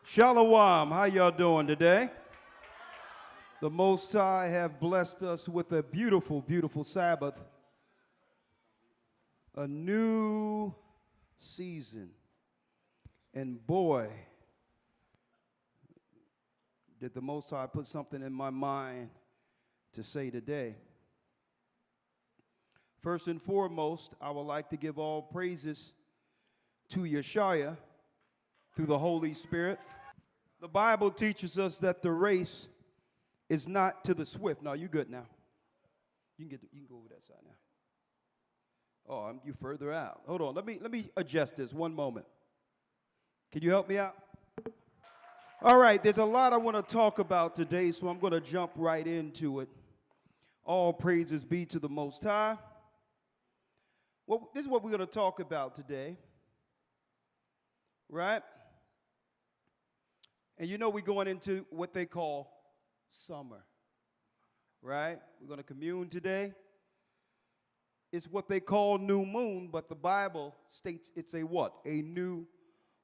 Shalom, how y'all doing today? The Most High have blessed us with a beautiful, beautiful Sabbath. A new season. And boy, did the Most High put something in my mind to say today. First and foremost, I would like to give all praises to YASHAYA through the Holy Spirit. The Bible teaches us that the race is not to the swift. No, you good now. You can go over that side now. Oh, you further out. Hold on. Let me adjust this one moment. Can you help me out? All right, there's a lot I want to talk about today, so I'm going to jump right into it. All praises be to the Most High. Well, this is what we're going to talk about today. Right? And you know we're going into what they call summer. Right? We're going to commune today. It's what they call new moon, but the Bible states it's a what? A new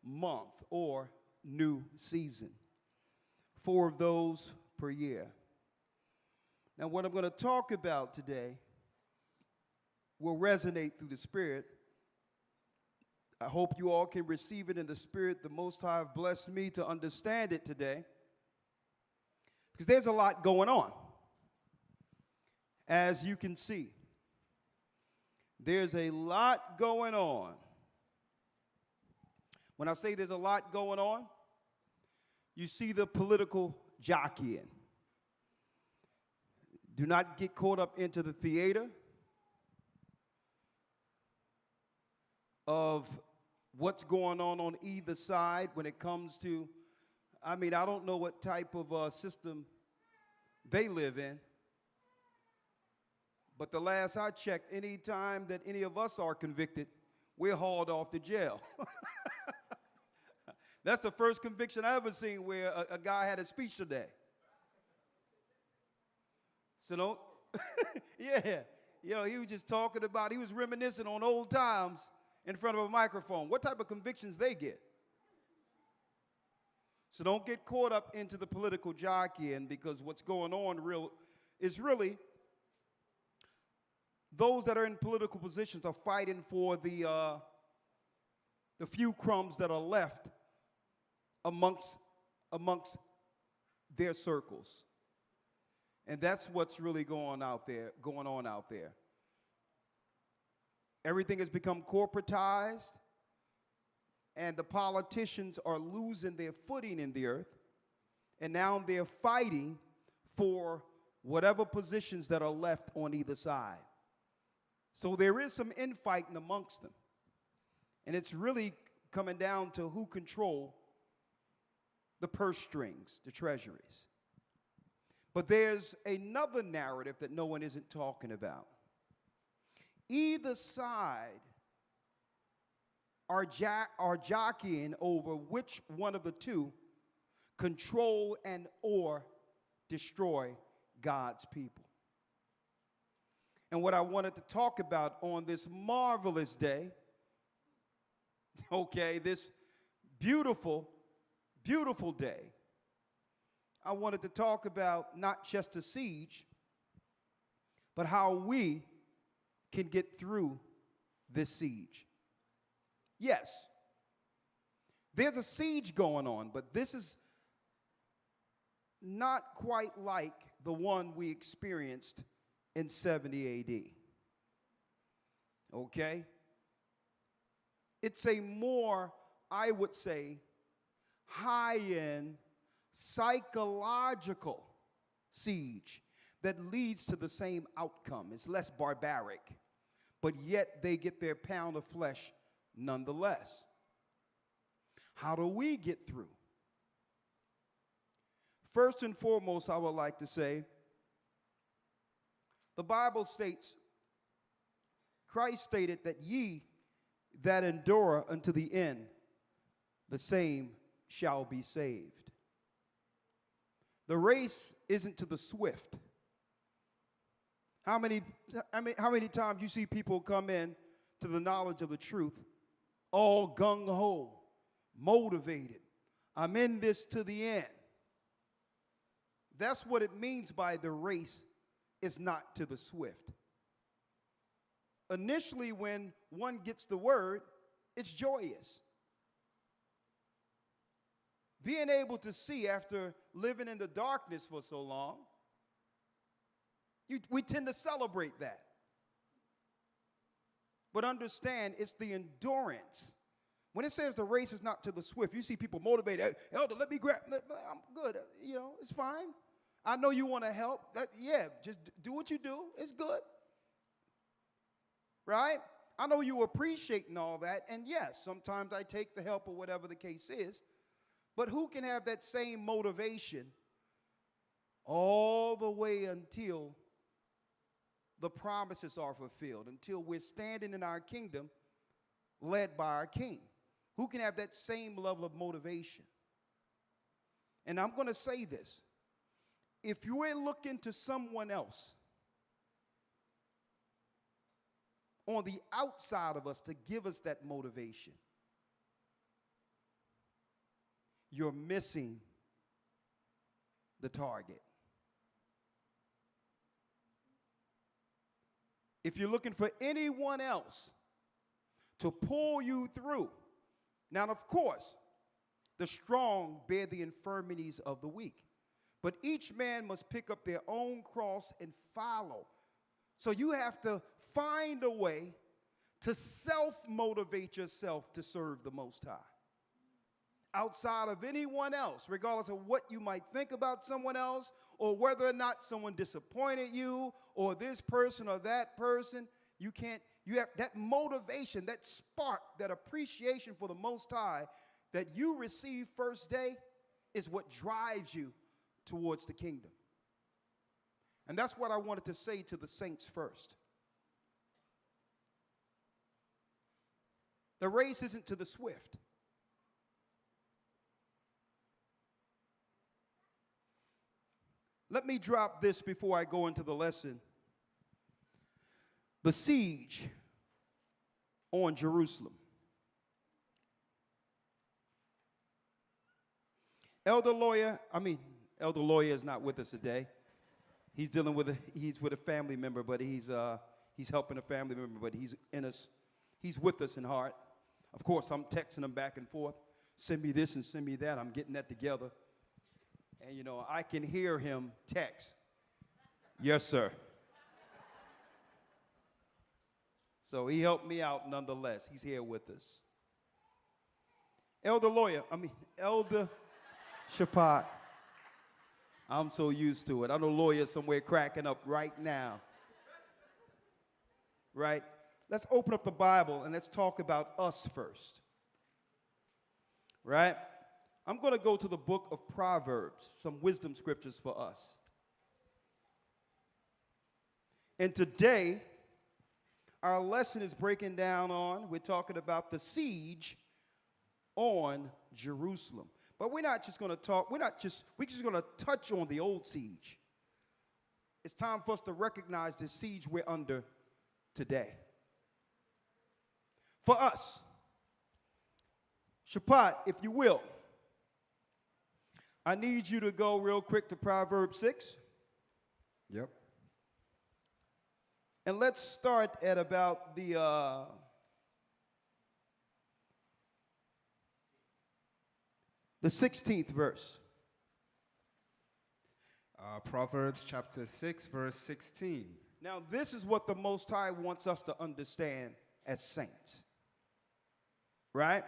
month or new season. 4 of those per year. Now what I'm going to talk about today will resonate through the Spirit. I hope you all can receive it in the Spirit. The Most High have blessed me to understand it today. Because there's a lot going on. As you can see, there's a lot going on. When I say there's a lot going on, you see the political jockeying. Do not get caught up into the theater of what's going on either side when it comes to, I don't know what type of system they live in, but the last I checked, any time that any of us are convicted, we're hauled off to jail. That's the first conviction I ever seen where a guy had a speech today. So don't, yeah, he was just talking about, he was reminiscing on old times in front of a microphone. What type of convictions they get? So don't get caught up into the political jockeying, because what's going on is really those that are in political positions are fighting for the few crumbs that are left amongst their circles. And that's what's really going on out there. Everything has become corporatized, and the politicians are losing their footing in the earth, and now they're fighting for whatever positions that are left on either side. So there is some infighting amongst them, and it's really coming down to who control the purse strings, the treasuries. But there's another narrative that no one isn't talking about. Either side are jockeying over which one of the two control and or destroy God's people. And what I wanted to talk about on this marvelous day, this beautiful, beautiful day, I wanted to talk about not just a siege, but how we can get through this siege. Yes, there's a siege going on, but this is not quite like the one we experienced in 70 AD. Okay? It's a more, I would say, high-end psychological siege that leads to the same outcome. It's less barbaric, but yet they get their pound of flesh nonetheless. How do we get through? First and foremost, I would like to say, the Bible states, Christ stated that ye that endure unto the end, the same shall be saved. The race isn't to the swift. How many times you see people come in to the knowledge of the truth, all gung-ho, motivated, I'm in this to the end. That's what it means by the race is not to the swift. Initially, when one gets the word, it's joyous. Being able to see after living in the darkness for so long, we tend to celebrate that. But understand, it's the endurance. When it says the race is not to the swift, you see people motivated. Hey, elder, let me grab. I'm good. You know, it's fine. I know you want to help. Yeah, just do what you do. It's good. Right? I know you appreciating all that. And yes, sometimes I take the help or whatever the case is. But who can have that same motivation all the way until the promises are fulfilled, until we're standing in our kingdom led by our King? Who can have that same level of motivation? And I'm going to say this. If you are looking to someone else on the outside of us to give us that motivation, you're missing the target. If you're looking for anyone else to pull you through, now, of course, the strong bear the infirmities of the weak, but each man must pick up their own cross and follow. So you have to find a way to self-motivate yourself to serve the Most High. Outside of anyone else, regardless of what you might think about someone else, or whether or not someone disappointed you, or this person or that person, you have that motivation, that spark, that appreciation for the Most High that you receive first day is what drives you towards the kingdom. And that's what I wanted to say to the saints first. The race isn't to the swift. Let me drop this before I go into the lesson. The siege on Jerusalem. Elder Lawyer is not with us today. He's dealing with he's with a family member, but he's helping a family member, but he's with us in heart. Of course, I'm texting him back and forth. Send me this and send me that. I'm getting that together. And, you know, I can hear him text. Yes, sir. So he helped me out nonetheless. He's here with us. Elder Shapat. I'm so used to it. I know lawyers somewhere cracking up right now. Right? Let's open up the Bible and let's talk about us first. Right? I'm going to go to the book of Proverbs, some wisdom scriptures for us. And today, our lesson is breaking down we're talking about the siege on Jerusalem. But we're not just going to talk, we're just going to touch on the old siege. It's time for us to recognize the siege we're under today. For us, Shapat, if you will, I need you to go real quick to Proverbs 6. Yep. And let's start at about the 16th verse. Proverbs chapter 6, verse 16. Now, this is what the Most High wants us to understand as saints. Right?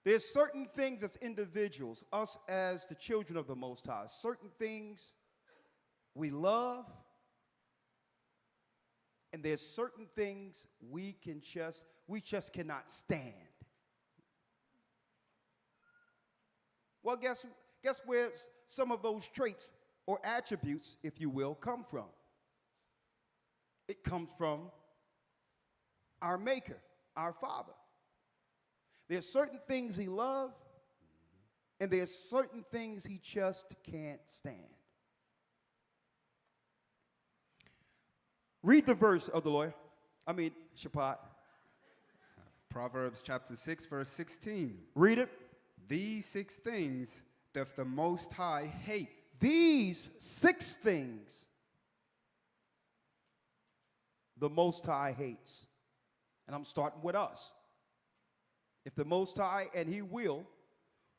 There's certain things as individuals, us as the children of the Most High, certain things we love, and there's certain things we just cannot stand. Well, guess where some of those traits or attributes, if you will, come from? It comes from our Maker, our Father. There's certain things he loves, and there's certain things he just can't stand. Read the verse of the lawyer. Shapat. Proverbs chapter 6, verse 16. Read it. These 6 things doth the Most High hate. These 6 things the Most High hates. And I'm starting with us. If the Most High, and He will,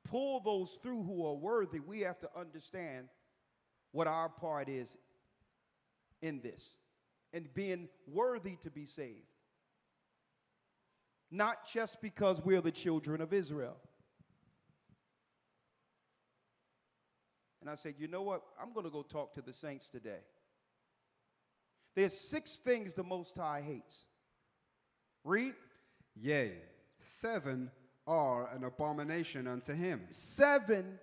pull those through who are worthy, we have to understand what our part is in this and being worthy to be saved. Not just because we're the children of Israel. And I said, you know what? I'm going to go talk to the saints today. There's 6 things the Most High hates. Read. Yea, 7 are an abomination unto Him. 7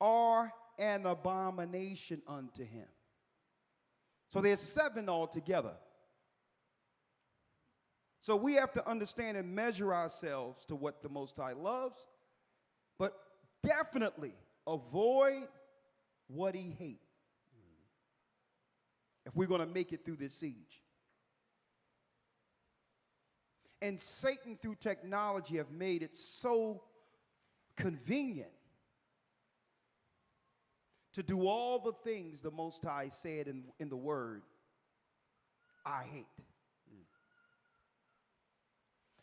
are an abomination unto Him. So there's 7 altogether. So we have to understand and measure ourselves to what the Most High loves, but definitely avoid what He hates if we're going to make it through this siege. And Satan, through technology, have made it so convenient to do all the things the Most High said in the Word, I hate.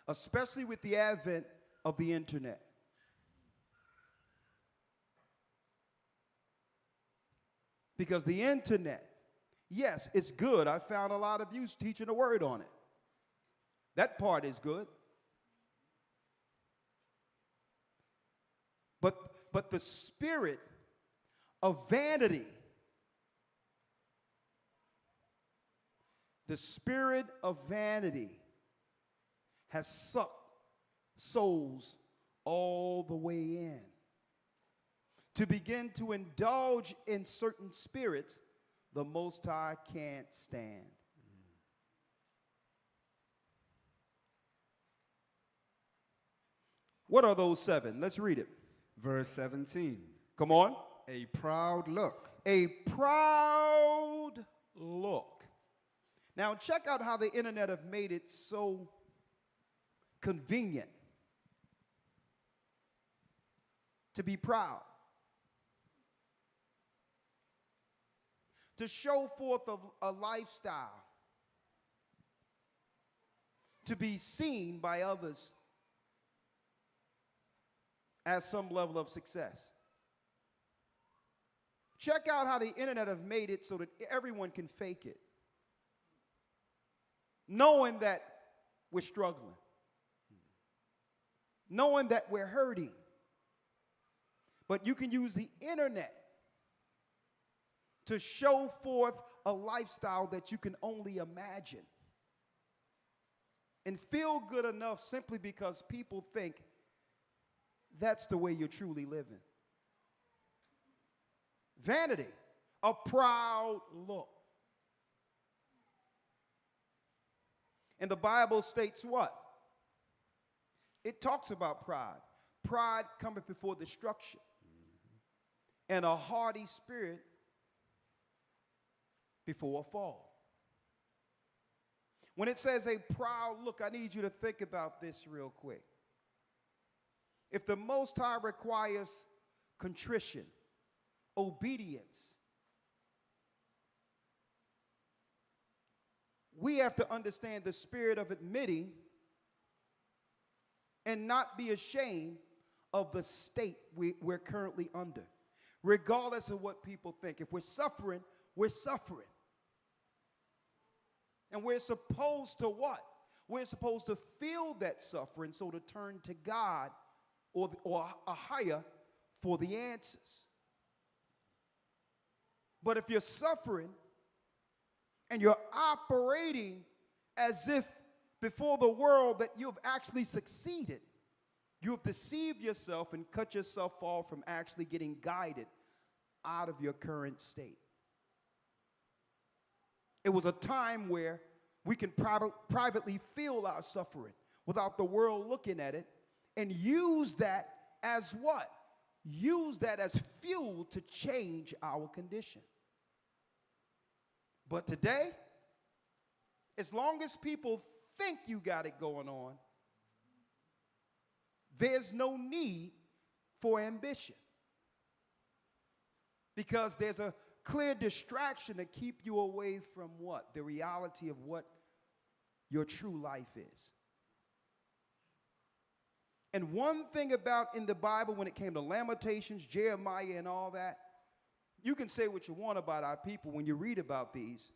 Especially with the advent of the internet. Because the internet, yes, it's good. I found a lot of you teaching the Word on it. That part is good. But the spirit of vanity, the spirit of vanity has sucked souls all the way in. To begin to indulge in certain spirits the Most High can't stand. What are those 7? Let's read it. Verse 17. Come on. A proud look. A proud look. Now check out how the internet have made it so convenient to be proud. To show forth a lifestyle. To be seen by others as some level of success. Check out how the internet have made it so that everyone can fake it. Knowing that we're struggling. Knowing that we're hurting. But you can use the internet to show forth a lifestyle that you can only imagine. And feel good enough simply because people think that's the way you're truly living. Vanity, a proud look. And the Bible states what? It talks about pride. Pride cometh before destruction. And a haughty spirit before a fall. When it says a proud look, I need you to think about this real quick. If the Most High requires contrition, obedience, we have to understand the spirit of admitting and not be ashamed of the state we're currently under, regardless of what people think. If we're suffering, we're suffering. And we're supposed to what? We're supposed to feel that suffering, so to turn to God or AHAYAH for the answers. But if you're suffering and you're operating as if before the world that you've actually succeeded, you have deceived yourself and cut yourself off from actually getting guided out of your current state. It was a time where we can privately feel our suffering without the world looking at it and use that as what? Use that as fuel to change our condition. But today, as long as people think you got it going on, there's no need for ambition. Because there's a clear distraction to keep you away from what? The reality of what your true life is. And one thing about in the Bible when it came to Lamentations, Jeremiah, and all that, you can say what you want about our people when you read about these.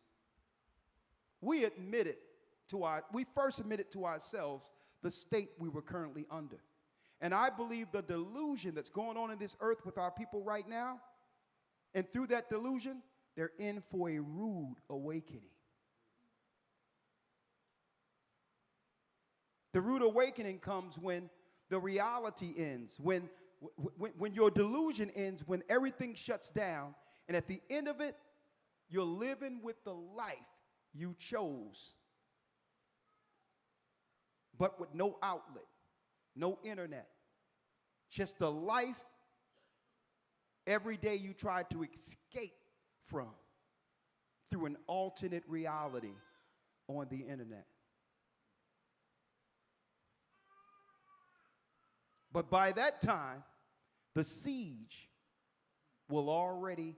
We first admitted to ourselves the state we were currently under. And I believe the delusion that's going on in this earth with our people right now, and through that delusion, they're in for a rude awakening. The rude awakening comes when the reality ends, when your delusion ends, when everything shuts down, and at the end of it, you're living with the life you chose, but with no outlet, no internet, just the life every day you try to escape from through an alternate reality on the internet. But by that time, the siege will already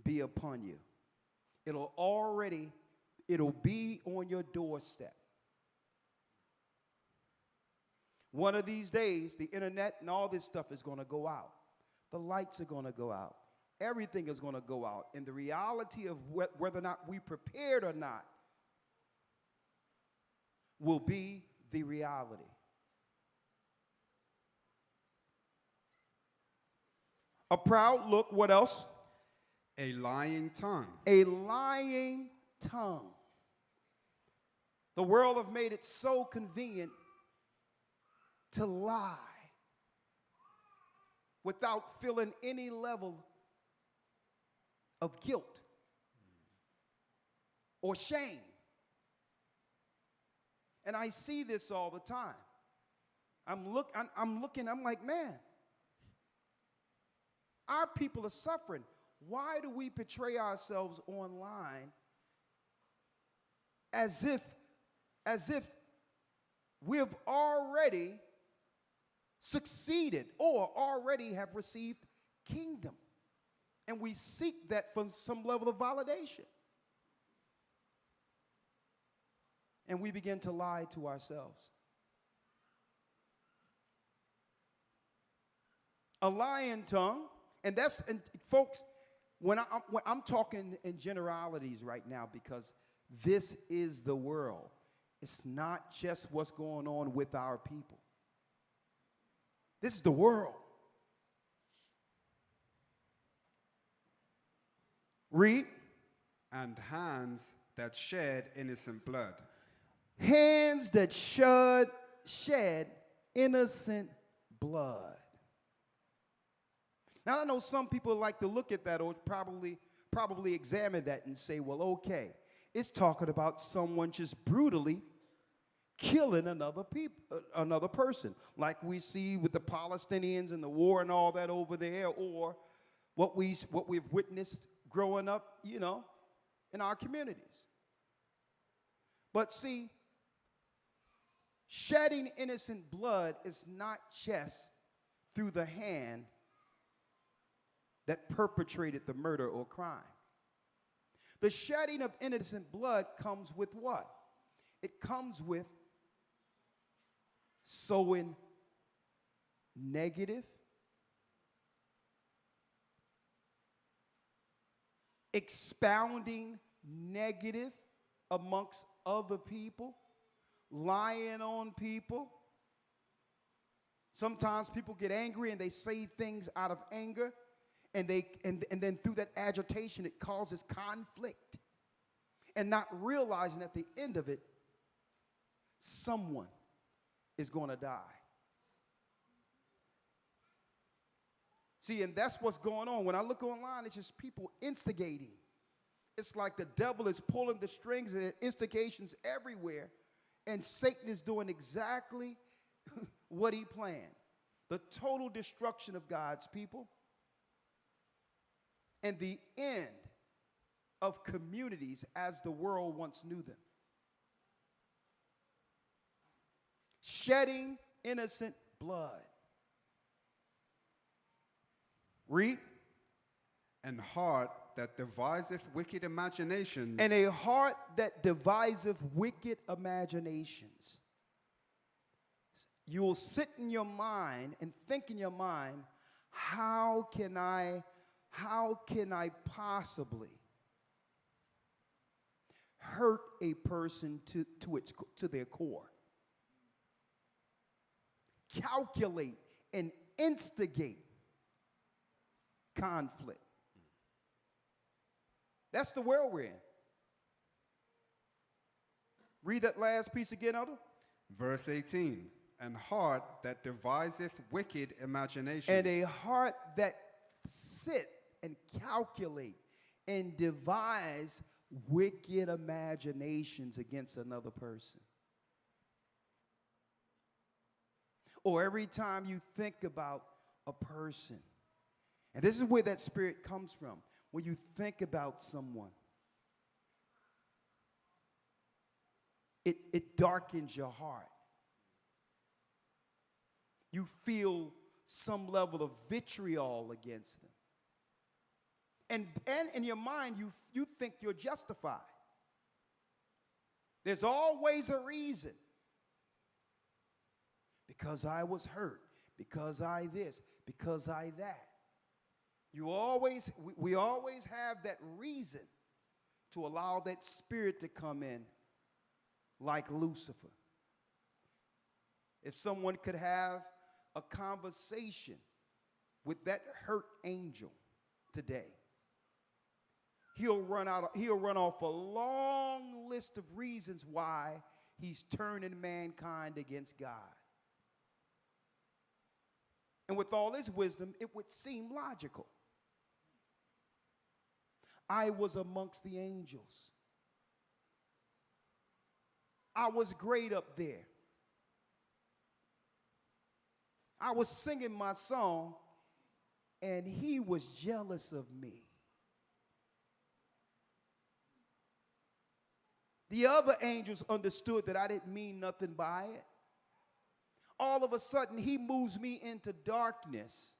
be upon you. It'll be on your doorstep. One of these days, the internet and all this stuff is going to go out. The lights are going to go out. Everything is going to go out. And the reality of whether or not we prepared or not will be the reality. A proud look, what else? A lying tongue. A lying tongue. The world have made it so convenient to lie without feeling any level of guilt or shame. And I see this all the time. I'm looking, I'm like, man, our people are suffering. Why do we portray ourselves online as if we've already succeeded or already have received kingdom? And we seek that from some level of validation. And we begin to lie to ourselves. A lying tongue, and folks, when I'm talking in generalities right now, because this is the world. It's not just what's going on with our people. This is the world. Read. And hands that shed innocent blood. Hands that shed innocent blood. Now, I know some people like to look at that or probably examine that and say, well, okay, it's talking about someone just brutally killing another person, like we see with the Palestinians and the war and all that over there, or what we've witnessed growing up, in our communities. But see, shedding innocent blood is not just through the hand that perpetrated the murder or crime. The shedding of innocent blood comes with what? It comes with sowing negative, expounding negative amongst other people, lying on people. Sometimes people get angry and they say things out of anger, and then through that agitation it causes conflict, and not realizing at the end of it someone is going to die. See, and that's what's going on. When I look online, it's just people instigating. It's like the devil is pulling the strings and instigations everywhere, and Satan is doing exactly what he planned. The total destruction of God's people and the end of communities as the world once knew them. Shedding innocent blood. Read. And heart that deviseth wicked imaginations. And a heart that deviseth wicked imaginations. You will sit in your mind and think in your mind, how can I possibly hurt a person to their core? Calculate and instigate conflict. That's the world we're in. Read that last piece again, Elder. Verse 18. And heart that deviseth wicked imaginations. And a heart that sit and calculate and devise wicked imaginations against another person. Or every time you think about a person, and this is where that spirit comes from, when you think about someone, it darkens your heart. You feel some level of vitriol against them. And in your mind, you think you're justified. There's always a reason. Because I was hurt, because I this, because I that. We always have that reason to allow that spirit to come in like Lucifer. If someone could have a conversation with that hurt angel today, he'll run off a long list of reasons why he's turning mankind against God. And with all his wisdom, it would seem logical. I was amongst the angels. I was great up there. I was singing my song, and he was jealous of me. The other angels understood that I didn't mean nothing by it. All of a sudden, he moves me into darkness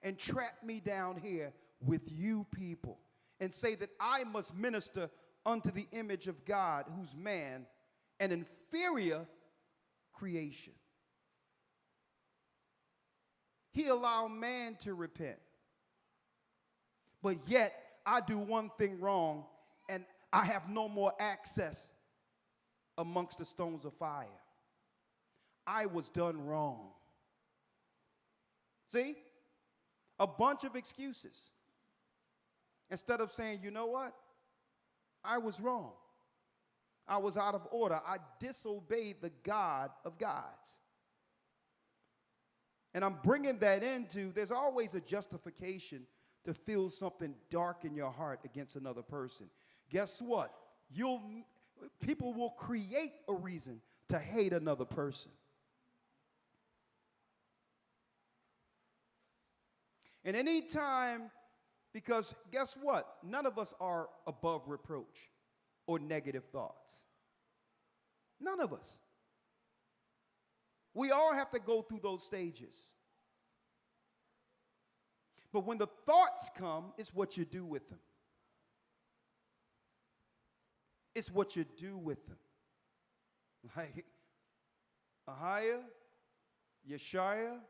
and trap me down here with you people and say that I must minister unto the image of God, who's man, an inferior creation. He allowed man to repent. But yet, I do one thing wrong, and I have no more access amongst the stones of fire. I was done wrong. See? A bunch of excuses. Instead of saying, you know what? I was wrong. I was out of order. I disobeyed the God of gods. And I'm bringing that into, there's always a justification to feel something dark in your heart against another person. Guess what? People will create a reason to hate another person. And any time, because guess what? None of us are above reproach or negative thoughts. None of us. We all have to go through those stages. But when the thoughts come, it's what you do with them. It's what you do with them. Like, AHAYAH, YASHAYA,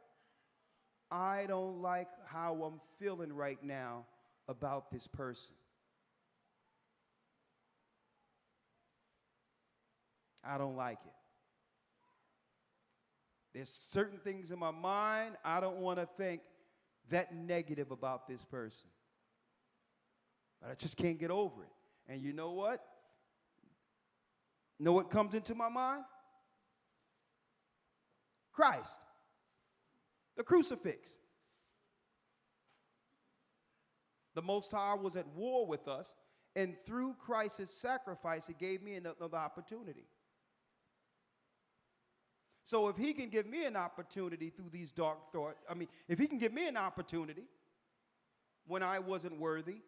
I don't like how I'm feeling right now about this person. I don't like it. There's certain things in my mind I don't want to think that negative about this person. But I just can't get over it. And you know what? Know what comes into my mind? Christ. The crucifix. The Most High was at war with us, and through Christ's sacrifice, it gave me another opportunity. So if he can give me an opportunity through these dark thoughts, if he can give me an opportunity when I wasn't worthy,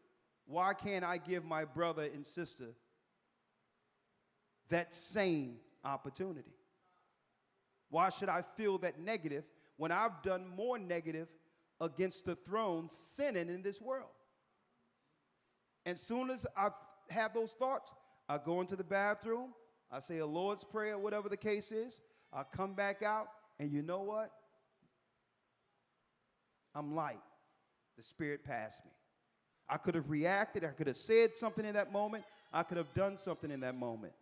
why can't I give my brother and sister that same opportunity? Why should I feel that negative when I've done more negative against the throne, sinning in this world. And soon as I have those thoughts, I go into the bathroom, I say a Lord's Prayer, whatever the case is, I come back out, and you know what? I'm light. The Spirit passed me. I could have reacted, I could have said something in that moment, I could have done something in that moment.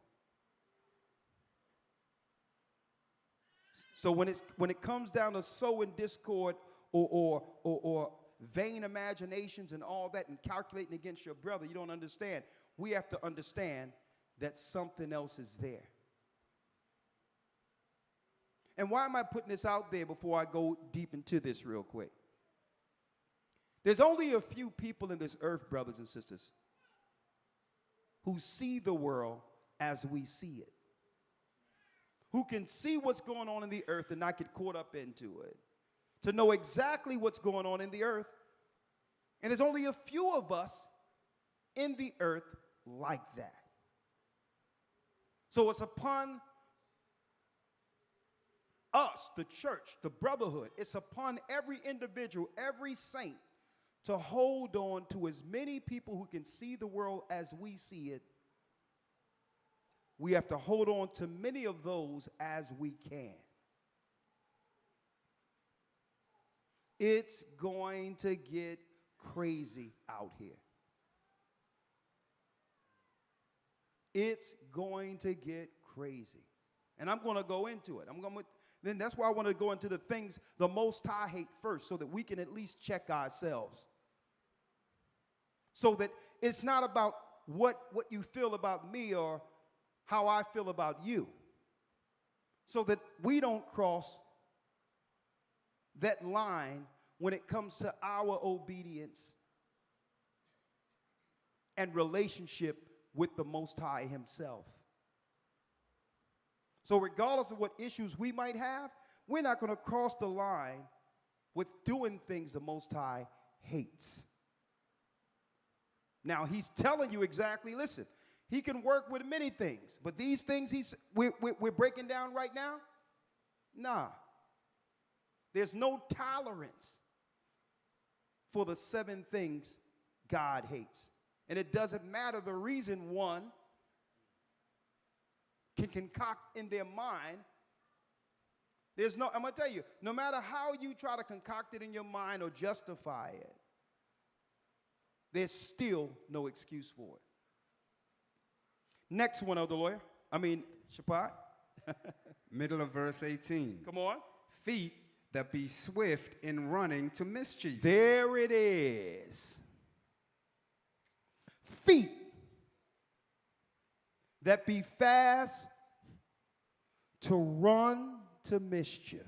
So when it comes down to sowing discord or vain imaginations and all that and calculating against your brother, you don't understand. We have to understand that something else is there. And why am I putting this out there before I go deep into this real quick? There's only a few people in this earth, brothers and sisters, who see the world as we see it, who can see what's going on in the earth and not get caught up into it, to know exactly what's going on in the earth. And there's only a few of us in the earth like that. So it's upon us, the church, the brotherhood, it's upon every individual, every saint, to hold on to as many people who can see the world as we see it. We have to hold on to many of those as we can. It's going to get crazy out here. It's going to get crazy. And I'm going to go into it. Then that's why I want to go into the things the Most High hate first, so that we can at least check ourselves. So that it's not about what you feel about me or how I feel about you. So that we don't cross that line when it comes to our obedience and relationship with the Most High himself. So regardless of what issues we might have, we're not going to cross the line with doing things the Most High hates. Now, he's telling you exactly, listen, he can work with many things, but these things we're breaking down right now, nah. There's no tolerance for the 7 things God hates. And it doesn't matter the reason one can concoct in their mind. I'm going to tell you, no matter how you try to concoct it in your mind or justify it, there's still no excuse for it. Next one, Shabbat. Middle of verse 18. Come on. Feet that be swift in running to mischief. There it is. Feet that be fast to run to mischief.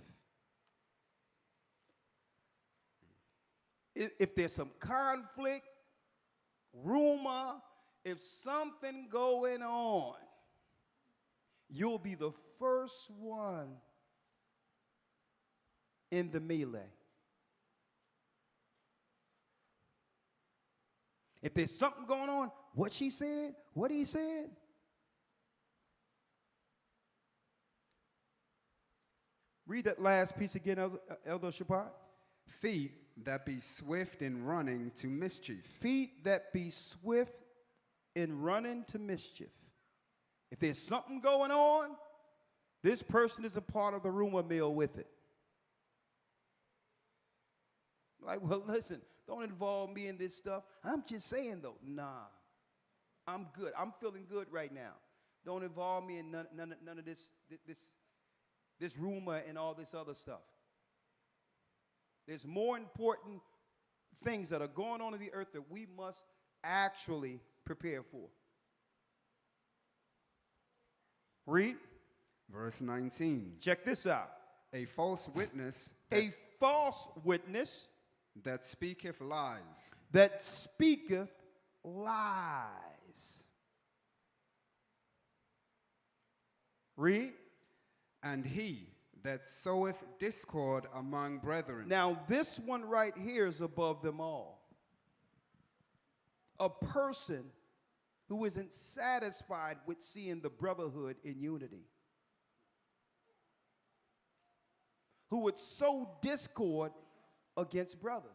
If there's some conflict, rumor, if something going on, you'll be the first one in the melee. If there's something going on, what she said, what he said. Read that last piece again, Elder Shabbat. Feet that be swift in running to mischief. Feet that be swift in running to mischief. If there's something going on, this person is a part of the rumor mill with it. Like, well, listen, don't involve me in this stuff. I'm just saying, though, nah, I'm good. I'm feeling good right now. Don't involve me in none of this rumor and all this other stuff. There's more important things that are going on in the earth that we must actually prepare for. Read. Verse 19. Check this out. A false witness. A false witness. That speaketh lies. That speaketh lies. Read. And he that soweth discord among brethren. Now, this one right here is above them all. A person who isn't satisfied with seeing the brotherhood in unity, who would sow discord against brothers.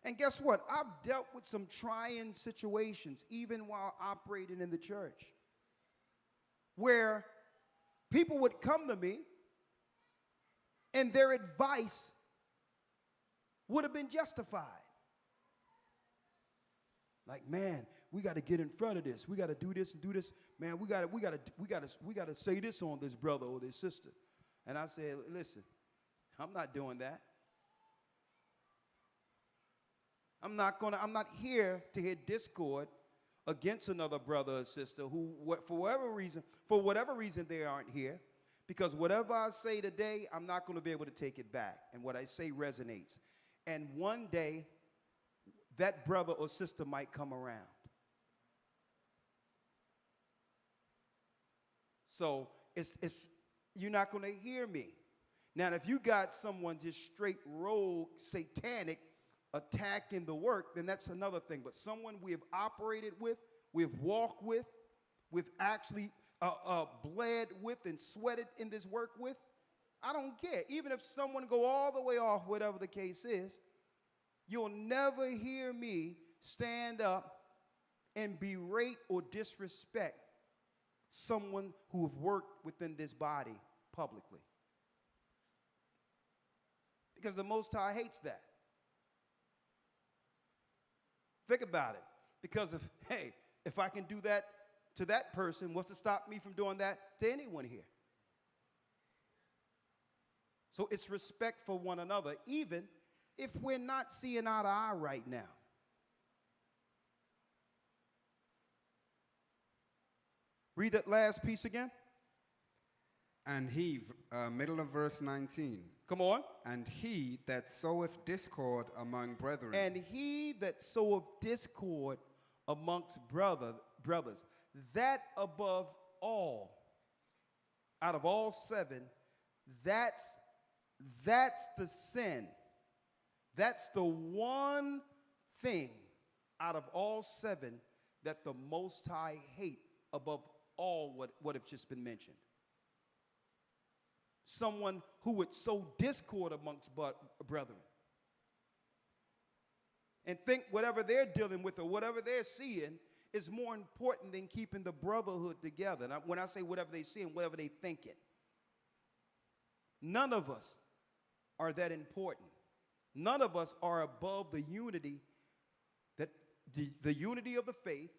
And guess what? I've dealt with some trying situations, even while operating in the church, where people would come to me and their advice would have been justified. Like, man, we got to get in front of this. We got to do this and do this. Man, we got to say this on this brother or this sister. And I said, listen, I'm not doing that. I'm not here to hear discord against another brother or sister who, for whatever reason they aren't here. Because whatever I say today, I'm not going to be able to take it back. And what I say resonates. And one day, that brother or sister might come around. So you're not going to hear me. Now, if you got someone just straight rogue, satanic, attacking the work, then that's another thing. But someone we have operated with, we've walked with, we've actually bled with and sweated in this work with, I don't care. Even if someone go all the way off, whatever the case is, you'll never hear me stand up and berate or disrespect someone who have worked within this body publicly. Because the Most High hates that. Think about it. Because if I can do that to that person, what's to stop me from doing that to anyone here? So it's respect for one another, even if we're not seeing eye to eye right now. Read that last piece again. And he, middle of verse 19. Come on. And he that soweth discord among brethren. And he that soweth discord amongst brothers, that above all, out of all seven, that's the sin. That's the one thing out of all seven that the Most High hate above all what have just been mentioned. Someone who would sow discord amongst brethren and think whatever they're dealing with or whatever they're seeing is more important than keeping the brotherhood together. And when I say whatever they're seeing, whatever they're thinking, none of us are that important. None of us are above the unity the unity of the faith,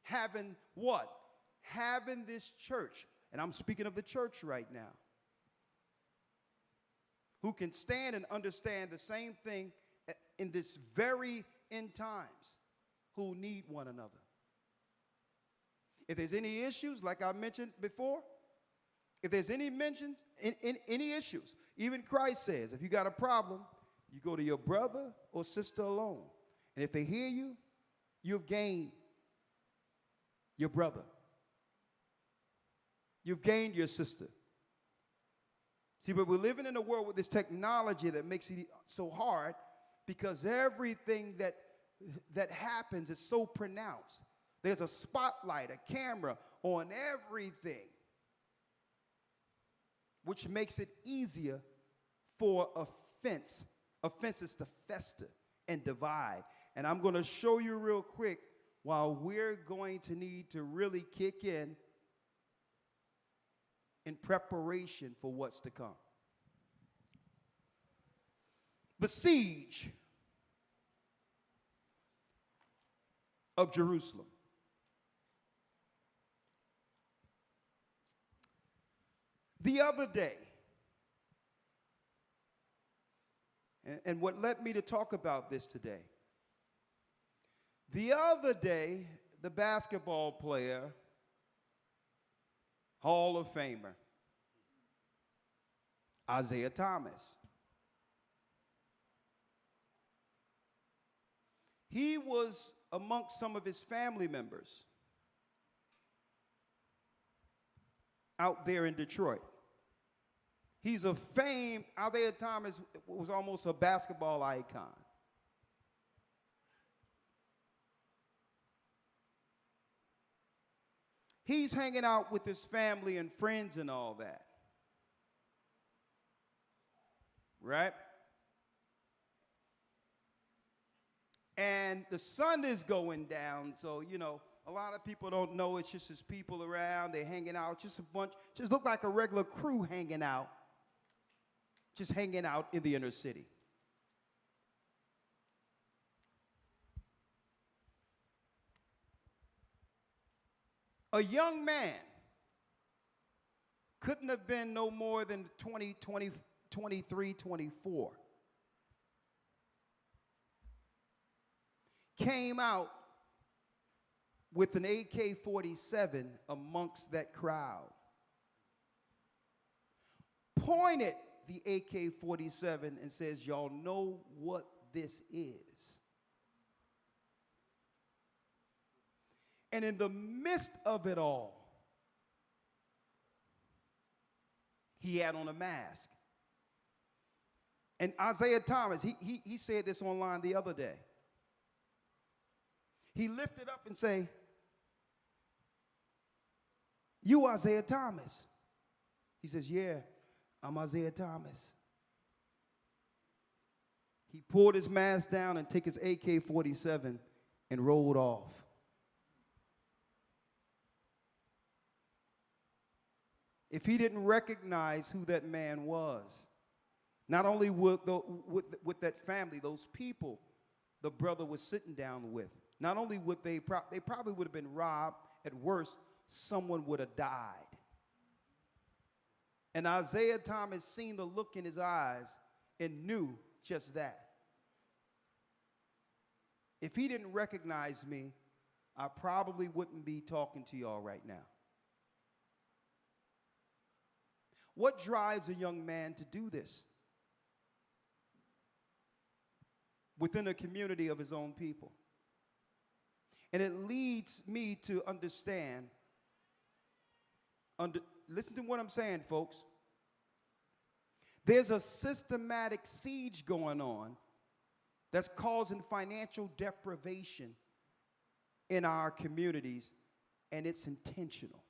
having what? Having this church, and I'm speaking of the church right now, who can stand and understand the same thing in this very end times, who need one another. If there's any issues, like I mentioned before, if there's any mentions, any issues, even Christ says, if you got a problem, you go to your brother or sister alone. And if they hear you, you've gained your brother. You've gained your sister. See, but we're living in a world with this technology that makes it so hard because everything that happens is so pronounced. There's a spotlight, a camera on everything, which makes it easier for offenses to fester and divide. And I'm going to show you real quick while we're going to need to really kick in preparation for what's to come. The siege of Jerusalem. The other day, and what led me to talk about this today, the other day, the basketball player, Hall of Famer, Isaiah Thomas, he was amongst some of his family members out there in Detroit. He's a famed, Isaiah Thomas was almost a basketball icon. He's hanging out with his family and friends and all that. right? And the sun is going down, so, you know, a lot of people don't know it's just his people around. They're hanging out, just a bunch, just look like a regular crew hanging out, just hanging out in the inner city. A young man couldn't have been no more than 20, 20, 23, 24. Came out with an AK-47 amongst that crowd. Pointed the AK-47 and says, y'all know what this is. And in the midst of it all, he had on a mask. And Isaiah Thomas, he said this online the other day. He lifted up and say, you Isaiah Thomas? He says, yeah, I'm Isaiah Thomas. He pulled his mask down and took his AK-47 and rolled off. If he didn't recognize who that man was, not only with that family, those people the brother was sitting down with, not only would they probably would have been robbed, at worst, someone would have died. And Isaiah Thomas seen the look in his eyes and knew just that. If he didn't recognize me, I probably wouldn't be talking to y'all right now. What drives a young man to do this within a community of his own people? And it leads me to understand, listen to what I'm saying, folks. There's a systematic siege going on that's causing financial deprivation in our communities, and it's intentional.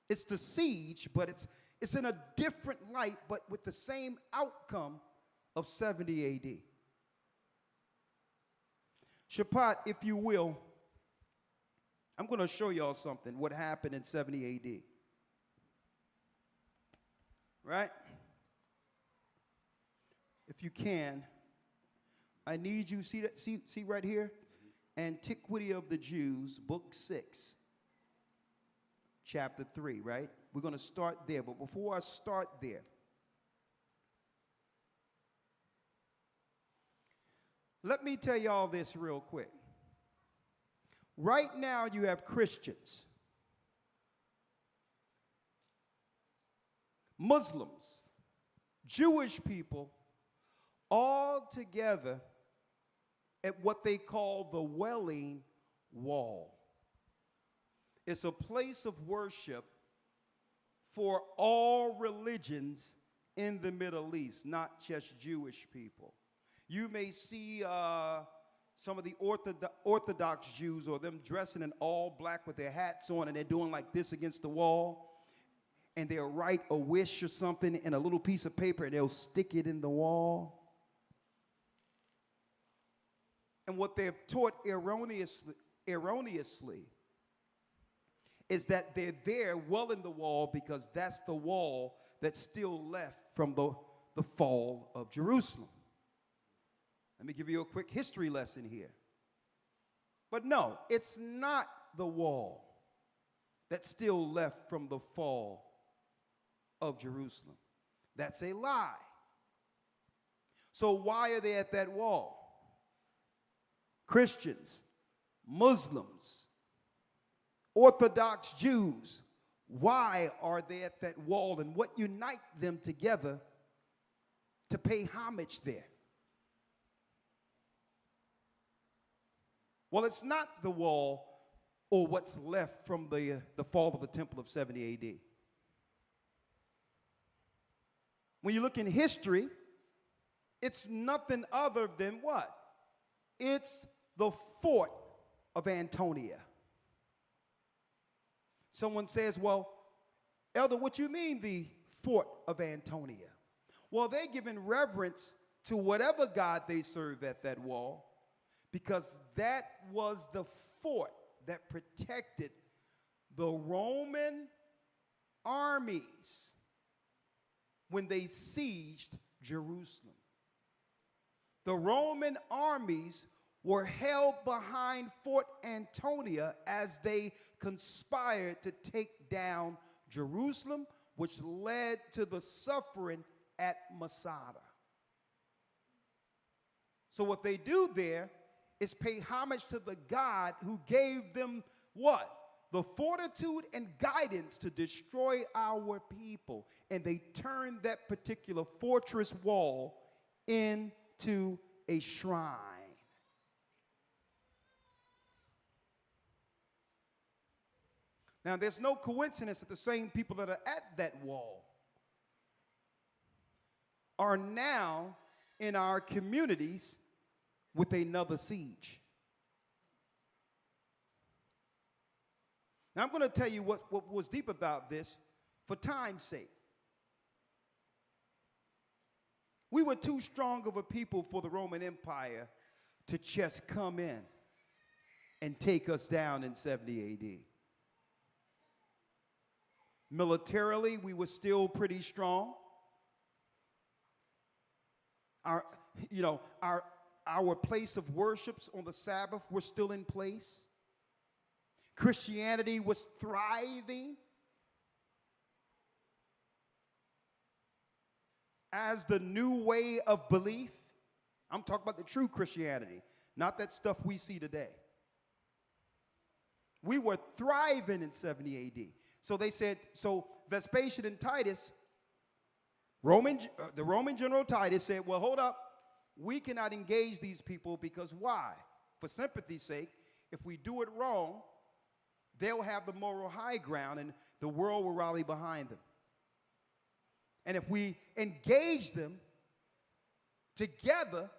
It's the siege, but it's in a different light, but with the same outcome of 70 AD. Shapat, if you will, I'm going to show y'all something, what happened in 70 AD. Right? If you can, I need you, see right here? Antiquity of the Jews, book 6, chapter 3, right? We're going to start there, but before I start there, let me tell y'all this real quick. Right now, you have Christians, Muslims, Jewish people, all together at what they call the Wailing Wall. It's a place of worship for all religions in the Middle East, not just Jewish people. You may see some of the Orthodox Jews, or them dressing in all black with their hats on, and they're doing like this against the wall, and they'll write a wish or something in a little piece of paper, and they'll stick it in the wall. And what they've taught erroneously is that they're there well in the wall because that's the wall that's still left from the fall of Jerusalem. Let me give you a quick history lesson here. But no, it's not the wall that's still left from the fall of Jerusalem. That's a lie. So why are they at that wall? Christians, Muslims, Orthodox Jews, why are they at that wall, and what unite them together to pay homage there? Well, it's not the wall or what's left from the fall of the temple of 70 AD. When you look in history, it's nothing other than what? It's the fort of Antonia. Someone says, well, Elder, what you mean the fort of Antonia? Well, they giving reverence to whatever God they serve at that wall, because that was the fort that protected the Roman armies when they sieged Jerusalem. The Roman armies were held behind Fort Antonia as they conspired to take down Jerusalem, which led to the suffering at Masada. So what they do there is pay homage to the God who gave them what? The fortitude and guidance to destroy our people. And they turned that particular fortress wall into a shrine. Now, there's no coincidence that the same people that are at that wall are now in our communities with another siege. Now, I'm going to tell you what was deep about this for time's sake. We were too strong of a people for the Roman Empire to just come in and take us down in 70 AD. Militarily, we were still pretty strong. Our place of worships on the Sabbath were still in place. Christianity was thriving as the new way of belief. I'm talking about the true Christianity, not that stuff we see today. We were thriving in 70 AD. So they said, so Vespasian and Titus, the Roman general Titus said, well, hold up. We cannot engage these people because why? For sympathy's sake, if we do it wrong, they'll have the moral high ground and the world will rally behind them. And if we engage them together,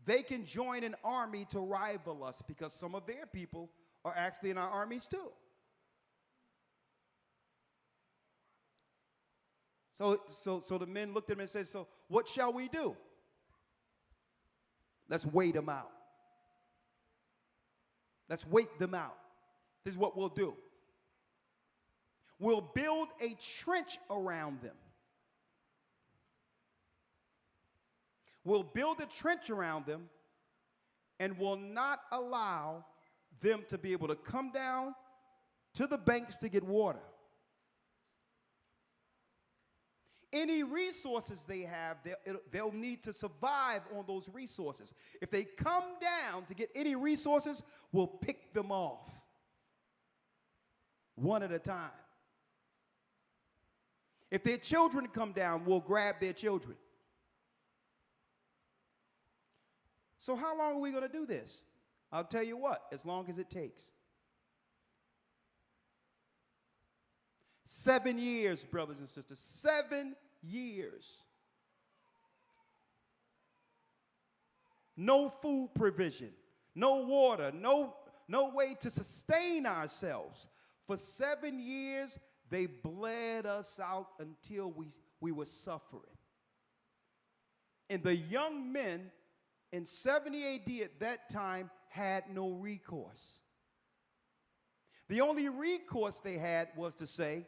they can join an army to rival us because some of their people are actually in our armies too. So the men looked at him and said, so what shall we do? Let's wait them out. Let's wait them out. This is what we'll do. We'll build a trench around them. We'll build a trench around them and will not allow them to be able to come down to the banks to get water. Any resources they have, they'll need to survive on those resources. If they come down to get any resources, we'll pick them off one at a time. If their children come down, we'll grab their children. So how long are we going to do this? I'll tell you what, as long as it takes. 7 years, brothers and sisters, 7 years. No food provision, no water, no way to sustain ourselves. For 7 years, they bled us out until we were suffering. And the young men in 70 AD at that time had no recourse. The only recourse they had was to say,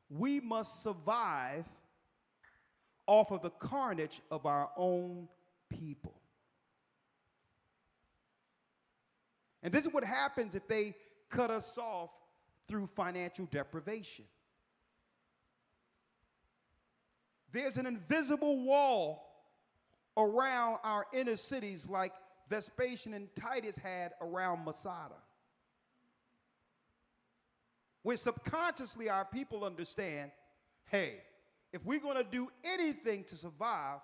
we must survive off of the carnage of our own people. And this is what happens if they cut us off through financial deprivation. There's an invisible wall around our inner cities like Vespasian and Titus had around Masada, where subconsciously our people understand, hey, if we're going to do anything to survive,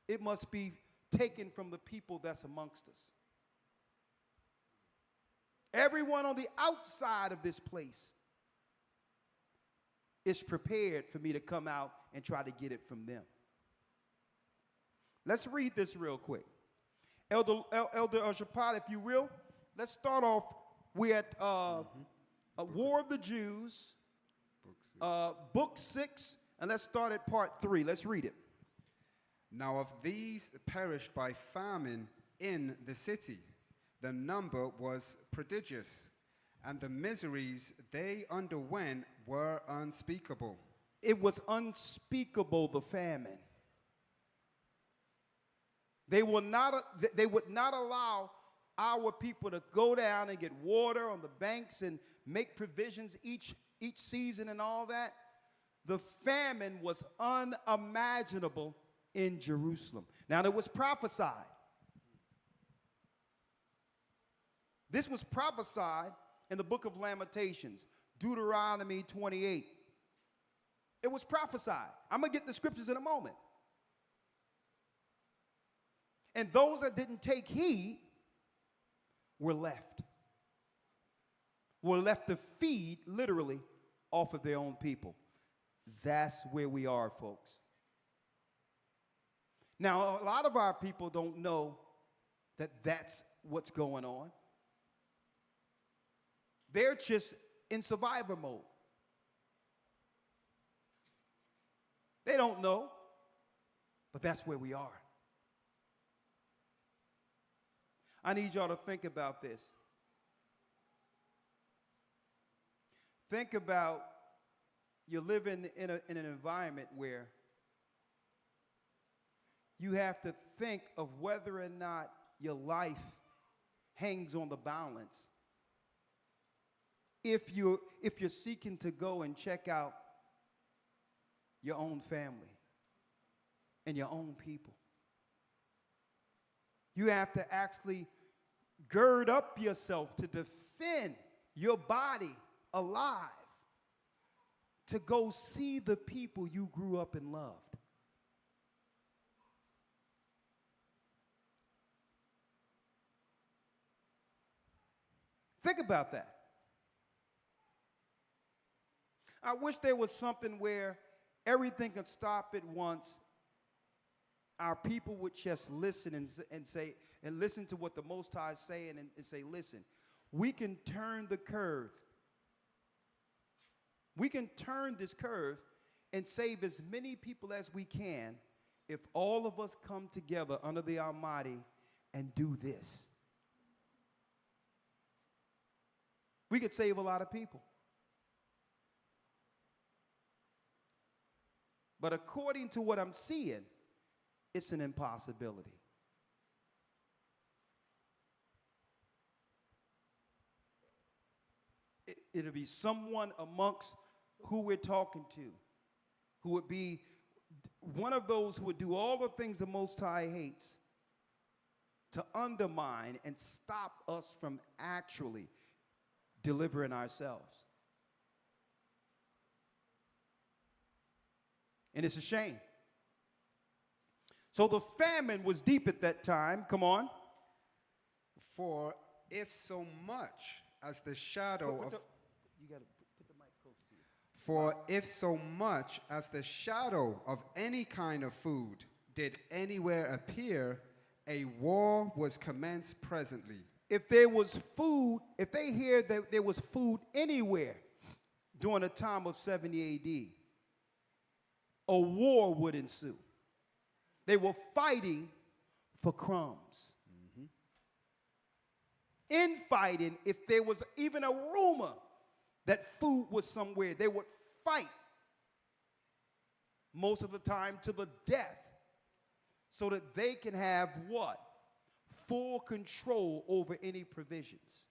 it must be taken from the people that's amongst us. Everyone on the outside of this place is prepared for me to come out and try to get it from them. Let's read this real quick. Elder Shaphat, if you will, let's start off. We're at War of the Jews, Book 6, And let's start at part 3. Let's read it. Now of these perished by famine in the city, the number was prodigious, and the miseries they underwent were unspeakable. It was unspeakable, the famine. They would not allow our people to go down and get water on the banks and make provisions each season and all that. The famine was unimaginable in Jerusalem. Now, it was prophesied. This was prophesied in the book of Lamentations, Deuteronomy 28. It was prophesied. I'm going to get the scriptures in a moment. And those that didn't take heed were left to feed, literally, off of their own people. That's where we are, folks. Now, a lot of our people don't know that that's what's going on. They're just in survivor mode. They don't know, but that's where we are. I need y'all to think about this. Think about you're living in an environment where you have to think of whether or not your life hangs on the balance. If you're seeking to go and check out your own family and your own people, you have to actually gird up yourself to defend your body alive, to go see the people you grew up and loved. Think about that. I wish there was something where everything could stop at once. Our people would just listen and say, and listen to what the Most High is saying and say, listen, we can turn the curve. We can turn this curve and save as many people as we can if all of us come together under the Almighty and do this. We could save a lot of people. But according to what I'm seeing, it's an impossibility. It'll be someone amongst who we're talking to, who would be one of those who would do all the things the Most High hates to undermine and stop us from actually delivering ourselves. And it's a shame. So the famine was deep at that time. Come on. For if so much as the shadow of... You got to put the mic close to you. For if so much as the shadow of any kind of food did anywhere appear, a war was commenced presently. If there was food, if they hear that there was food anywhere during the time of 70 AD, a war would ensue. They were fighting for crumbs. Infighting, if there was even a rumor that food was somewhere, they would fight most of the time to the death so that they can have what? Full control over any provisions.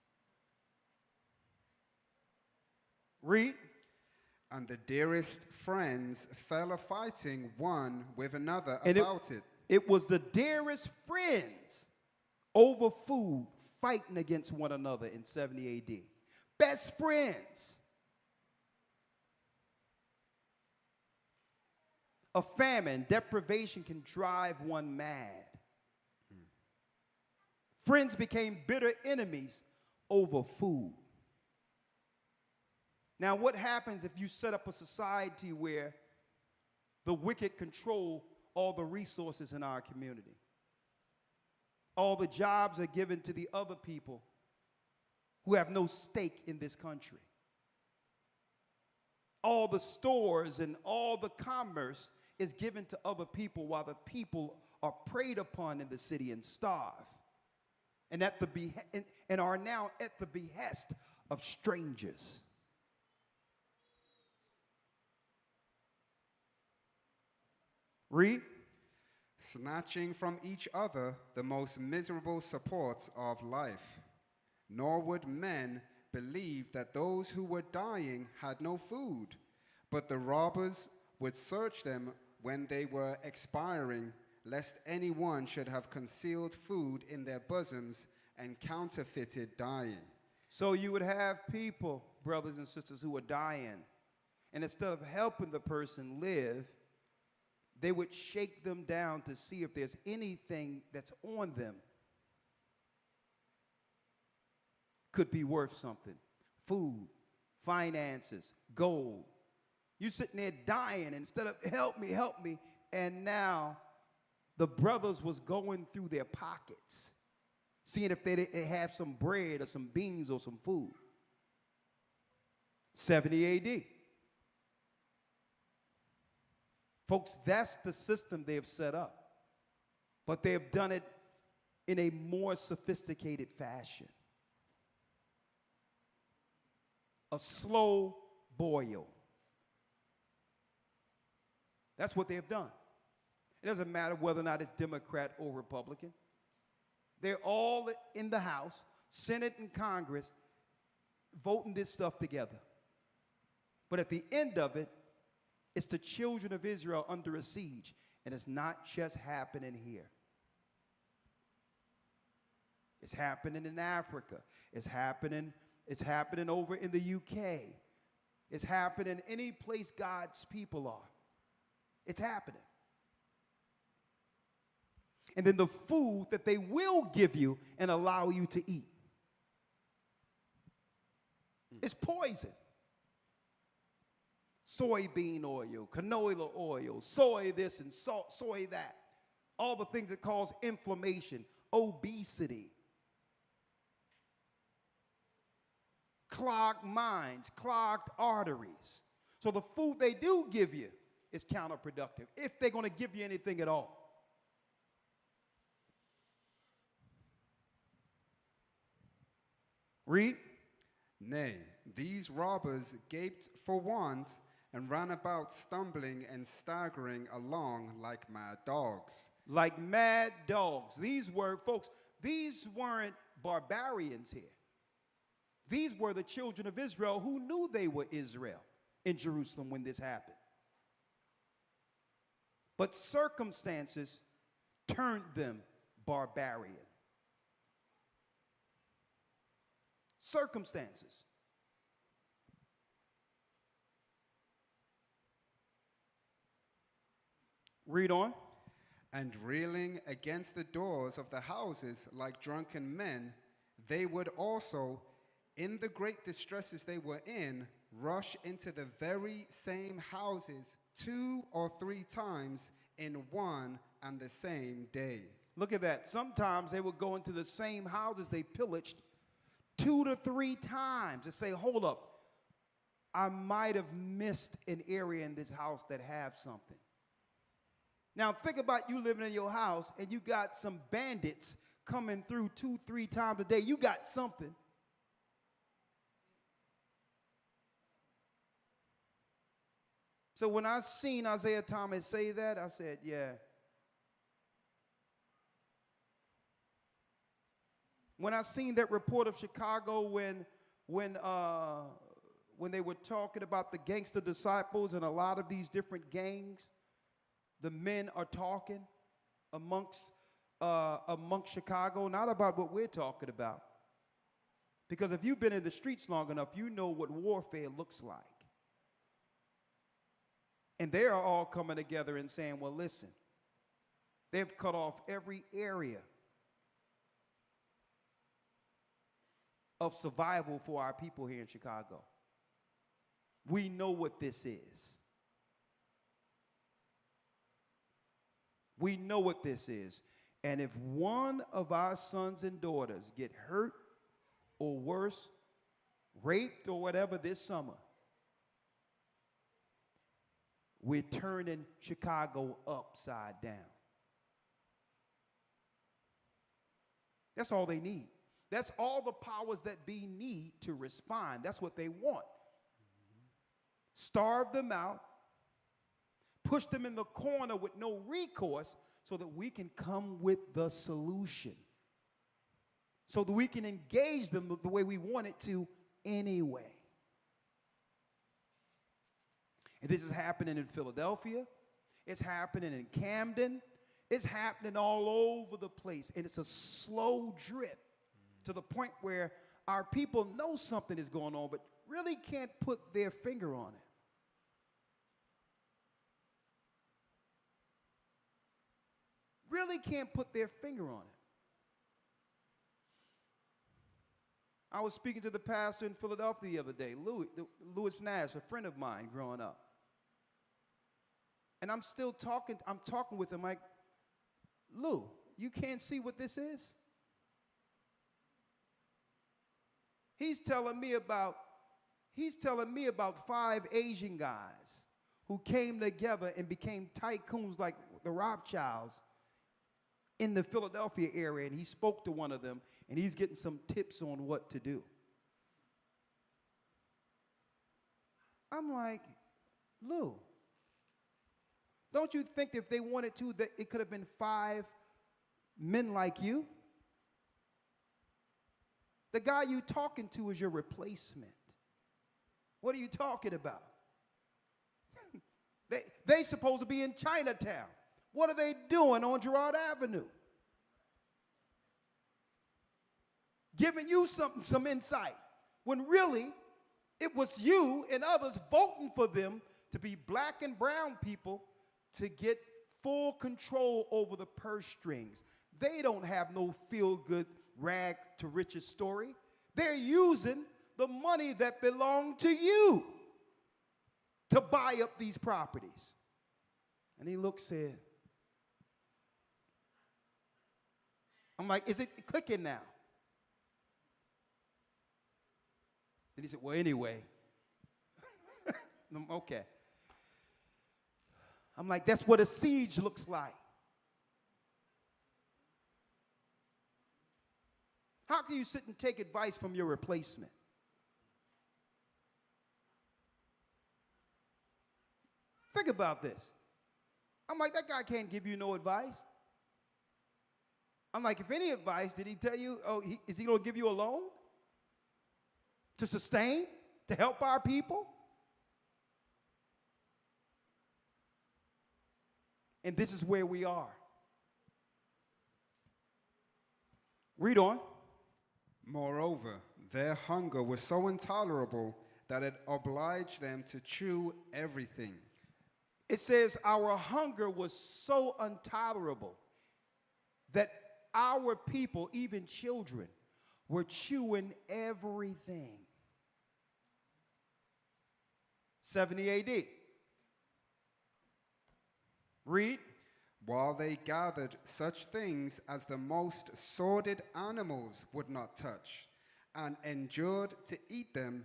Read. And the dearest friends fell a fighting one with another about it. It was the dearest friends over food fighting against one another in 70 AD. Best friends. A famine, deprivation can drive one mad. Friends became bitter enemies over food. Now, what happens if you set up a society where the wicked control all the resources in our community? All the jobs are given to the other people who have no stake in this country. all the stores and all the commerce is given to other people while the people are preyed upon in the city and starve and, and are now at the behest of strangers. Read. Snatching from each other the most miserable supports of life. Nor would men believe that those who were dying had no food, but the robbers would search them when they were expiring, lest anyone should have concealed food in their bosoms and counterfeited dying. So you would have people, brothers and sisters, who were dying, and instead of helping the person live, they would shake them down to see if there's anything that's on them could be worth something. Food, finances, gold. You sitting there dying, and instead of help me, and now the brothers was going through their pockets, seeing if they have some bread or some beans or some food. 70 AD. Folks, that's the system they've set up. But they've done it in a more sophisticated fashion. A slow boil. That's what they've done. It doesn't matter whether or not it's Democrat or Republican. They're all in the House, Senate, and Congress voting this stuff together. But at the end of it, it's the children of Israel under a siege. And it's not just happening here. It's happening in Africa. It's happening over in the UK. It's happening any place God's people are. It's happening. And then the food that they will give you and allow you to eat is poison. Soybean oil, canola oil, soy this and soy that. All the things that cause inflammation, obesity, clogged minds, clogged arteries. So the food they do give you is counterproductive, if they're going to give you anything at all. Read. Nay, these robbers gaped for want and ran about stumbling and staggering along like mad dogs. Like mad dogs. These weren't barbarians here. These were the children of Israel who knew they were Israel in Jerusalem when this happened. But circumstances turned them barbarian. Circumstances. Read on. And reeling against the doors of the houses like drunken men, they would also, in the great distresses they were in, rush into the very same houses 2 or 3 times in one and the same day. Look at that. Sometimes they would go into the same houses they pillaged 2 to 3 times and say, hold up, I might have missed an area in this house that have something. Now think about you living in your house and you got some bandits coming through 2, 3 times a day. You got something. So when I seen Isaiah Thomas say that, I said, yeah. When I seen that report of Chicago when they were talking about the gangster disciples and a lot of these different gangs, the men are talking amongst Chicago, not about what we're talking about. Because if you've been in the streets long enough, you know what warfare looks like. And they are all coming together and saying, well, listen, they've cut off every area of survival for our people here in Chicago. We know what this is. We know what this is. And if one of our sons and daughters get hurt or worse, raped or whatever this summer, we're turning Chicago upside down. That's all they need. That's all the powers that be need to respond. That's what they want. Starve them out, push them in the corner with no recourse so that we can come with the solution. So that we can engage them the way we want it to anyway. And this is happening in Philadelphia. It's happening in Camden. It's happening all over the place. And it's a slow drip to the point where our people know something is going on, but really can't put their finger on it. Really can't put their finger on it. I was speaking to the pastor in Philadelphia the other day, Louis Nash, a friend of mine growing up. And I'm talking with him like, Lou, you can't see what this is? He's telling me about 5 Asian guys who came together and became tycoons like the Rothschilds in the Philadelphia area, and he spoke to one of them, and he's getting some tips on what to do. I'm like, Lou, don't you think if they wanted to, that it could have been 5 men like you? The guy you talking to is your replacement. What are you talking about? They supposed to be in Chinatown. What are they doing on Girard Avenue? Giving you some insight, when really it was you and others voting for them to be black and brown people to get full control over the purse strings. They don't have no feel-good rag to riches story. They're using the money that belonged to you to buy up these properties. And he said, I'm like, is it clicking now? And he said, well, anyway. Okay. I'm like, that's what a siege looks like. How can you sit and take advice from your replacement? Think about this. I'm like, that guy can't give you no advice. I'm like, if any advice, did he tell you, is he going to give you a loan? To sustain? To help our people? And this is where we are. Read on. Moreover, their hunger was so intolerable that it obliged them to chew everything. It says our hunger was so intolerable that our people, even children, were chewing everything. 70 AD. Read. While they gathered such things as the most sordid animals would not touch, and endured to eat them,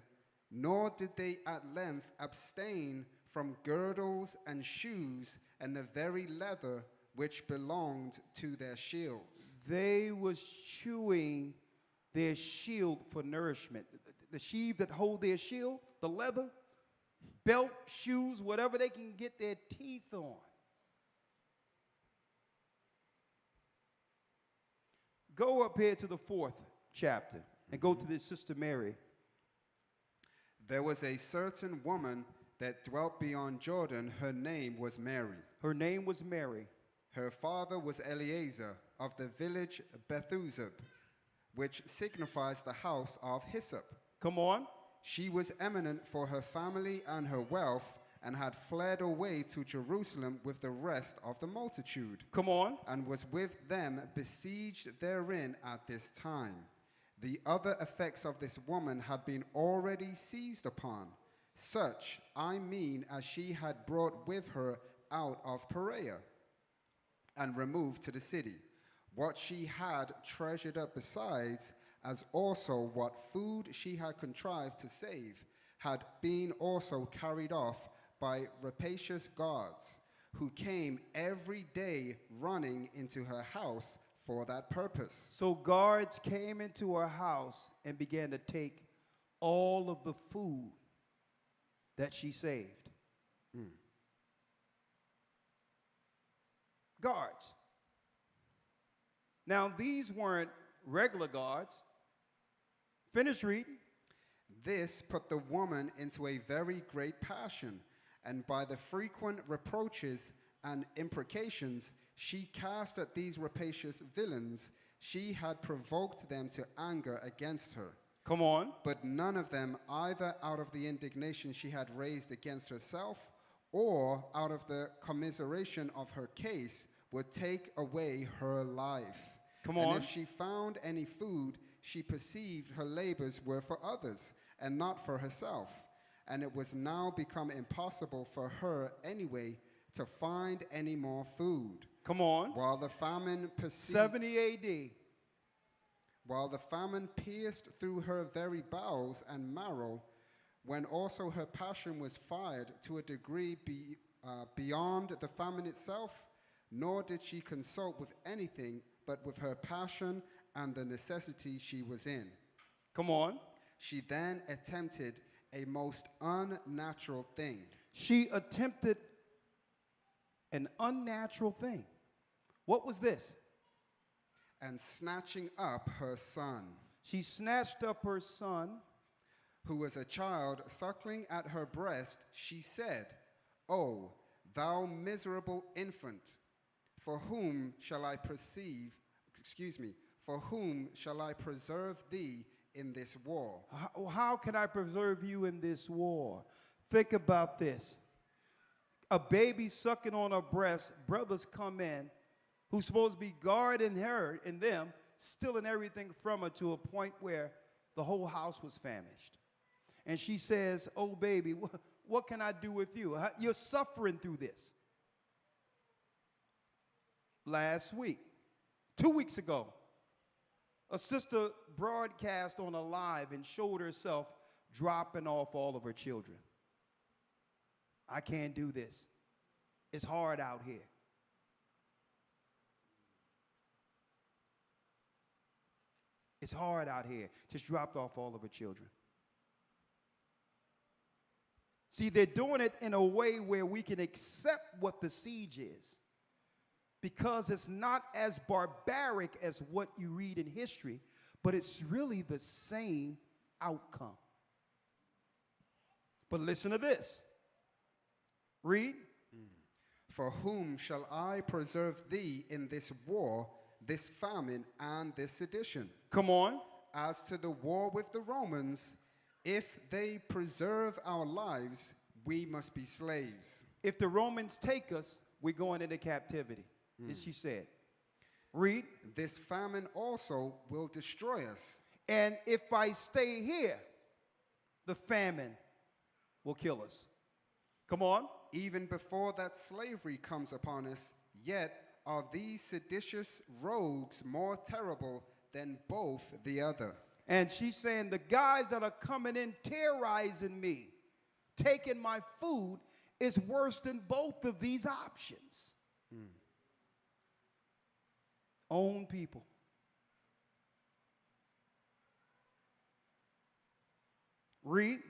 nor did they at length abstain from girdles and shoes and the very leather which belonged to their shields. They was chewing their shield for nourishment. The sheath that hold their shield, the leather, belt, shoes, whatever they can get their teeth on. Go up here to the 4th chapter and go to this Sister Mary. There was a certain woman that dwelt beyond Jordan. Her name was Mary. Her name was Mary. Her father was Eleazar of the village Bethuzab, which signifies the house of hyssop. Come on. She was eminent for her family and her wealth, and had fled away to Jerusalem with the rest of the multitude. Come on. And was with them besieged therein at this time. The other effects of this woman had been already seized upon, such, I mean, as she had brought with her out of Perea, and removed to the city. What she had treasured up besides, as also what food she had contrived to save, had been also carried off by rapacious guards, who came every day running into her house for that purpose. So guards came into her house and began to take all of the food that she saved. Guards. Now, these weren't regular guards. Finish reading. This put the woman into a very great passion, and by the frequent reproaches and imprecations she cast at these rapacious villains, she had provoked them to anger against her. Come on. But none of them, either out of the indignation she had raised against herself or out of the commiseration of her case, would take away her life. Come on. And if she found any food, she perceived her labors were for others and not for herself. And it was now become impossible for her anyway to find any more food. Come on. While the famine perceived, 70 AD. while the famine pierced through her very bowels and marrow, when also her passion was fired to a degree beyond the famine itself, nor did she consult with anything but with her passion and the necessity she was in. Come on. She then attempted a most unnatural thing. She attempted an unnatural thing. What was this? And snatching up her son, She snatched up her son, who was a child suckling at her breast, she said, "O thou miserable infant, for whom shall I preserve thee in this war?" How can I preserve you in this war? Think about this. A baby sucking on her breast, brothers come in who's supposed to be guarding her and them, stealing everything from her to a point where the whole house was famished. And she says, "Oh, baby, what can I do with you? You're suffering through this." Last week, 2 weeks ago, a sister broadcast on a live and showed herself dropping off all of her children. I can't do this. It's hard out here. It's hard out here. Just dropped off all of her children. See, they're doing it in a way where we can accept what the siege is, because it's not as barbaric as what you read in history, but it's really the same outcome. But listen to this. Read. For whom shall I preserve thee in this war, this famine, and this sedition? Come on. As to the war with the Romans, if they preserve our lives, we must be slaves. If the Romans take us, we're going into captivity, as she said. Read. This famine also will destroy us. And if I stay here, the famine will kill us. Come on. Even before that slavery comes upon us, yet are these seditious rogues more terrible than both the other. And she's saying the guys that are coming in terrorizing me, taking my food, is worse than both of these options. Own people. Read.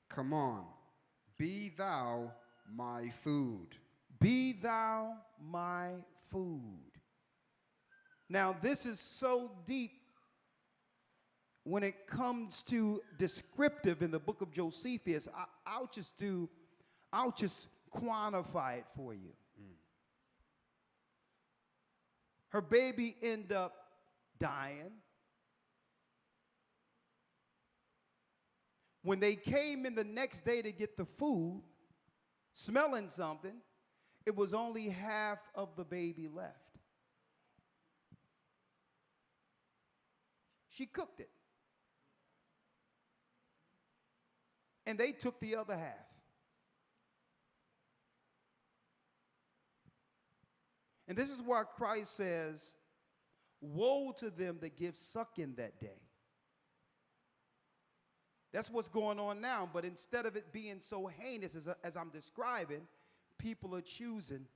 Come on, be thou my food. Be thou my food. Now, this is so deep when it comes to descriptive in the book of Josephus. I'll just quantify it for you. Her baby ended up dying. When they came in the next day to get the food, smelling something, it was only half of the baby left. She cooked it. And they took the other half. And this is why Christ says, "Woe to them that give suck in that day." That's what's going on now. But instead of it being so heinous as I'm describing, people are choosing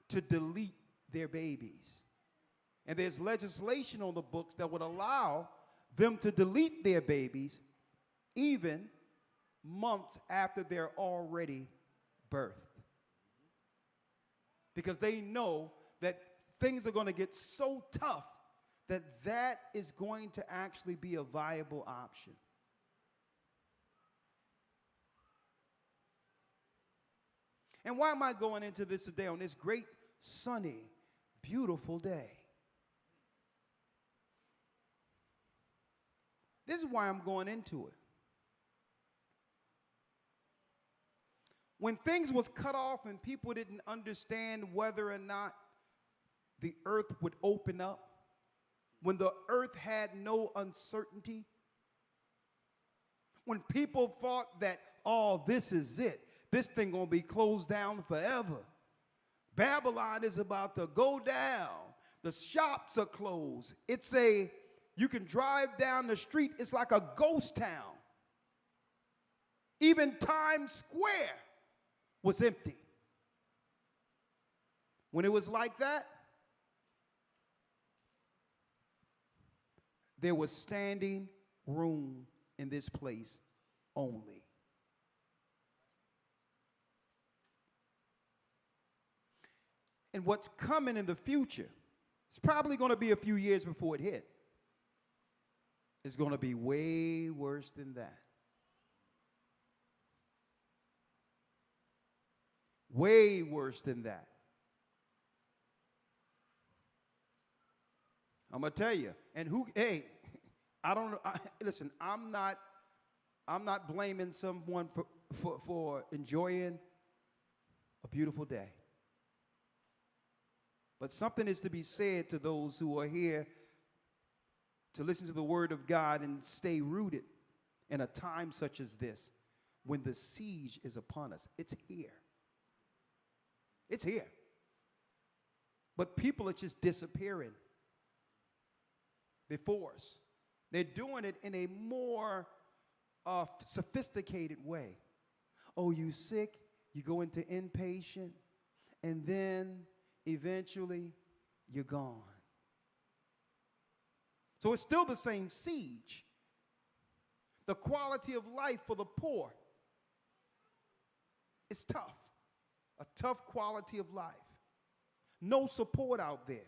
to delete their babies. And there's legislation on the books that would allow them to delete their babies even months after they're already birthed. Because they know that things are going to get so tough that that is going to actually be a viable option. And why am I going into this today on this great, sunny, beautiful day? This is why I'm going into it. When things was cut off and people didn't understand whether or not the earth would open up, when the earth had no uncertainty, when people thought that, oh, this is it, this thing gonna be closed down forever. Babylon is about to go down. The shops are closed. You can drive down the street, it's like a ghost town. Even Times Square was empty. When it was like that, there was standing room in this place only. And what's coming in the future, it's probably going to be a few years before it hit. It's going to be way worse than that. Way worse than that. I'm going to tell you. And I don't know. Listen, I'm not blaming someone for enjoying a beautiful day. But something is to be said to those who are here to listen to the word of God and stay rooted in a time such as this, when the siege is upon us. It's here. It's here. But people are just disappearing before us. They're doing it in a more sophisticated way. Oh, you sick? You go into inpatient, and then eventually you're gone. So it's still the same siege. The quality of life for the poor is tough. A tough quality of life. No support out there.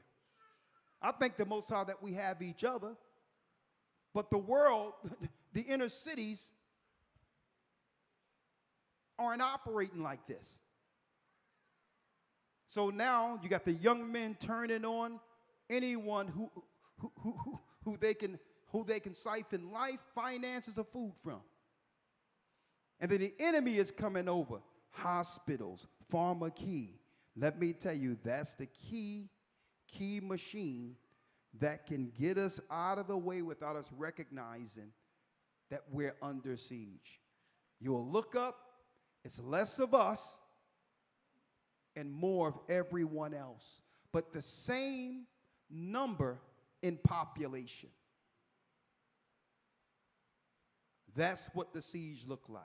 I thank the Most High that we have each other. But the world, the inner cities, aren't operating like this. So now you got the young men turning on anyone who they can siphon life, finances, or food from. And then the enemy is coming over. Hospitals, pharmacy. Let me tell you, that's the key machine that can get us out of the way without us recognizing that we're under siege. You'll look up, it's less of us and more of everyone else, but the same number in population. That's what the siege looked like.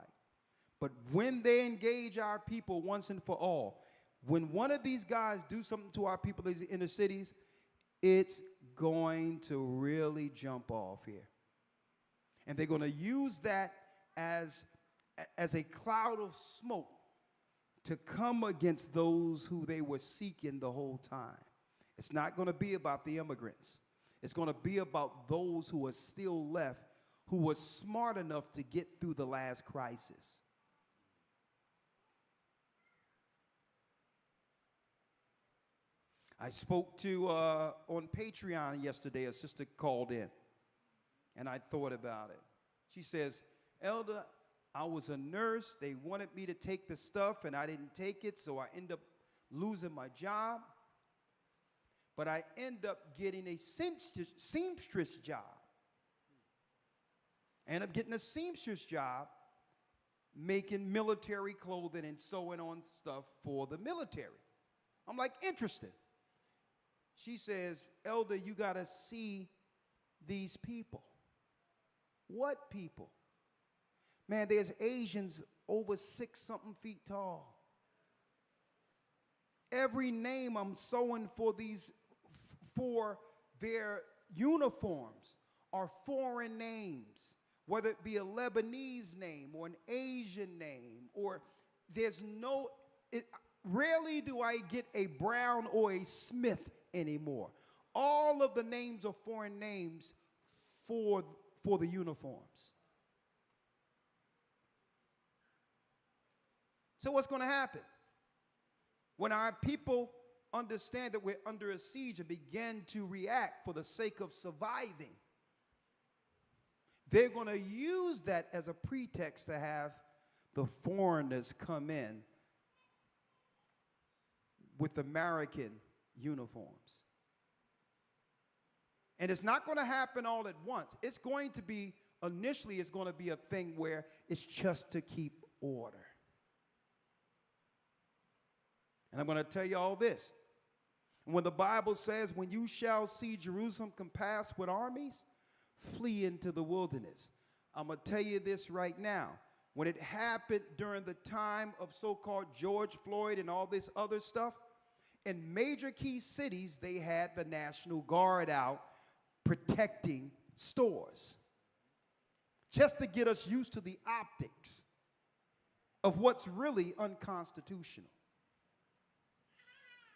But when they engage our people once and for all, when one of these guys do something to our people in the inner cities, it's going to really jump off here. And they're going to use that as a cloud of smoke to come against those who they were seeking the whole time. It's not going to be about the immigrants. It's going to be about those who are still left, who were smart enough to get through the last crisis. I spoke to, on Patreon yesterday, a sister called in, and I thought about it. She says, Elder, I was a nurse. They wanted me to take the stuff, and I didn't take it, so I end up losing my job. But I end up getting a seamstress job. I end up getting a seamstress job making military clothing and sewing on stuff for the military. I'm like, interesting. She says, Elder, you got to see these people. What people? Man, there's Asians over 6-something feet tall. Every name I'm sewing for their uniforms are foreign names, whether it be a Lebanese name or an Asian name, or rarely do I get a Brown or a Smith anymore. All of the names are foreign names for the uniforms. So what's going to happen? When our people understand that we're under a siege and begin to react for the sake of surviving, they're going to use that as a pretext to have the foreigners come in with American uniforms. And it's not going to happen all at once. It's going to be, initially, it's going to be a thing where it's just to keep order. And I'm going to tell you all this. When the Bible says, when you shall see Jerusalem compassed with armies, flee into the wilderness. I'm going to tell you this right now. When it happened during the time of so-called George Floyd and all this other stuff, in major key cities, they had the National Guard out protecting stores, just to get us used to the optics of what's really unconstitutional.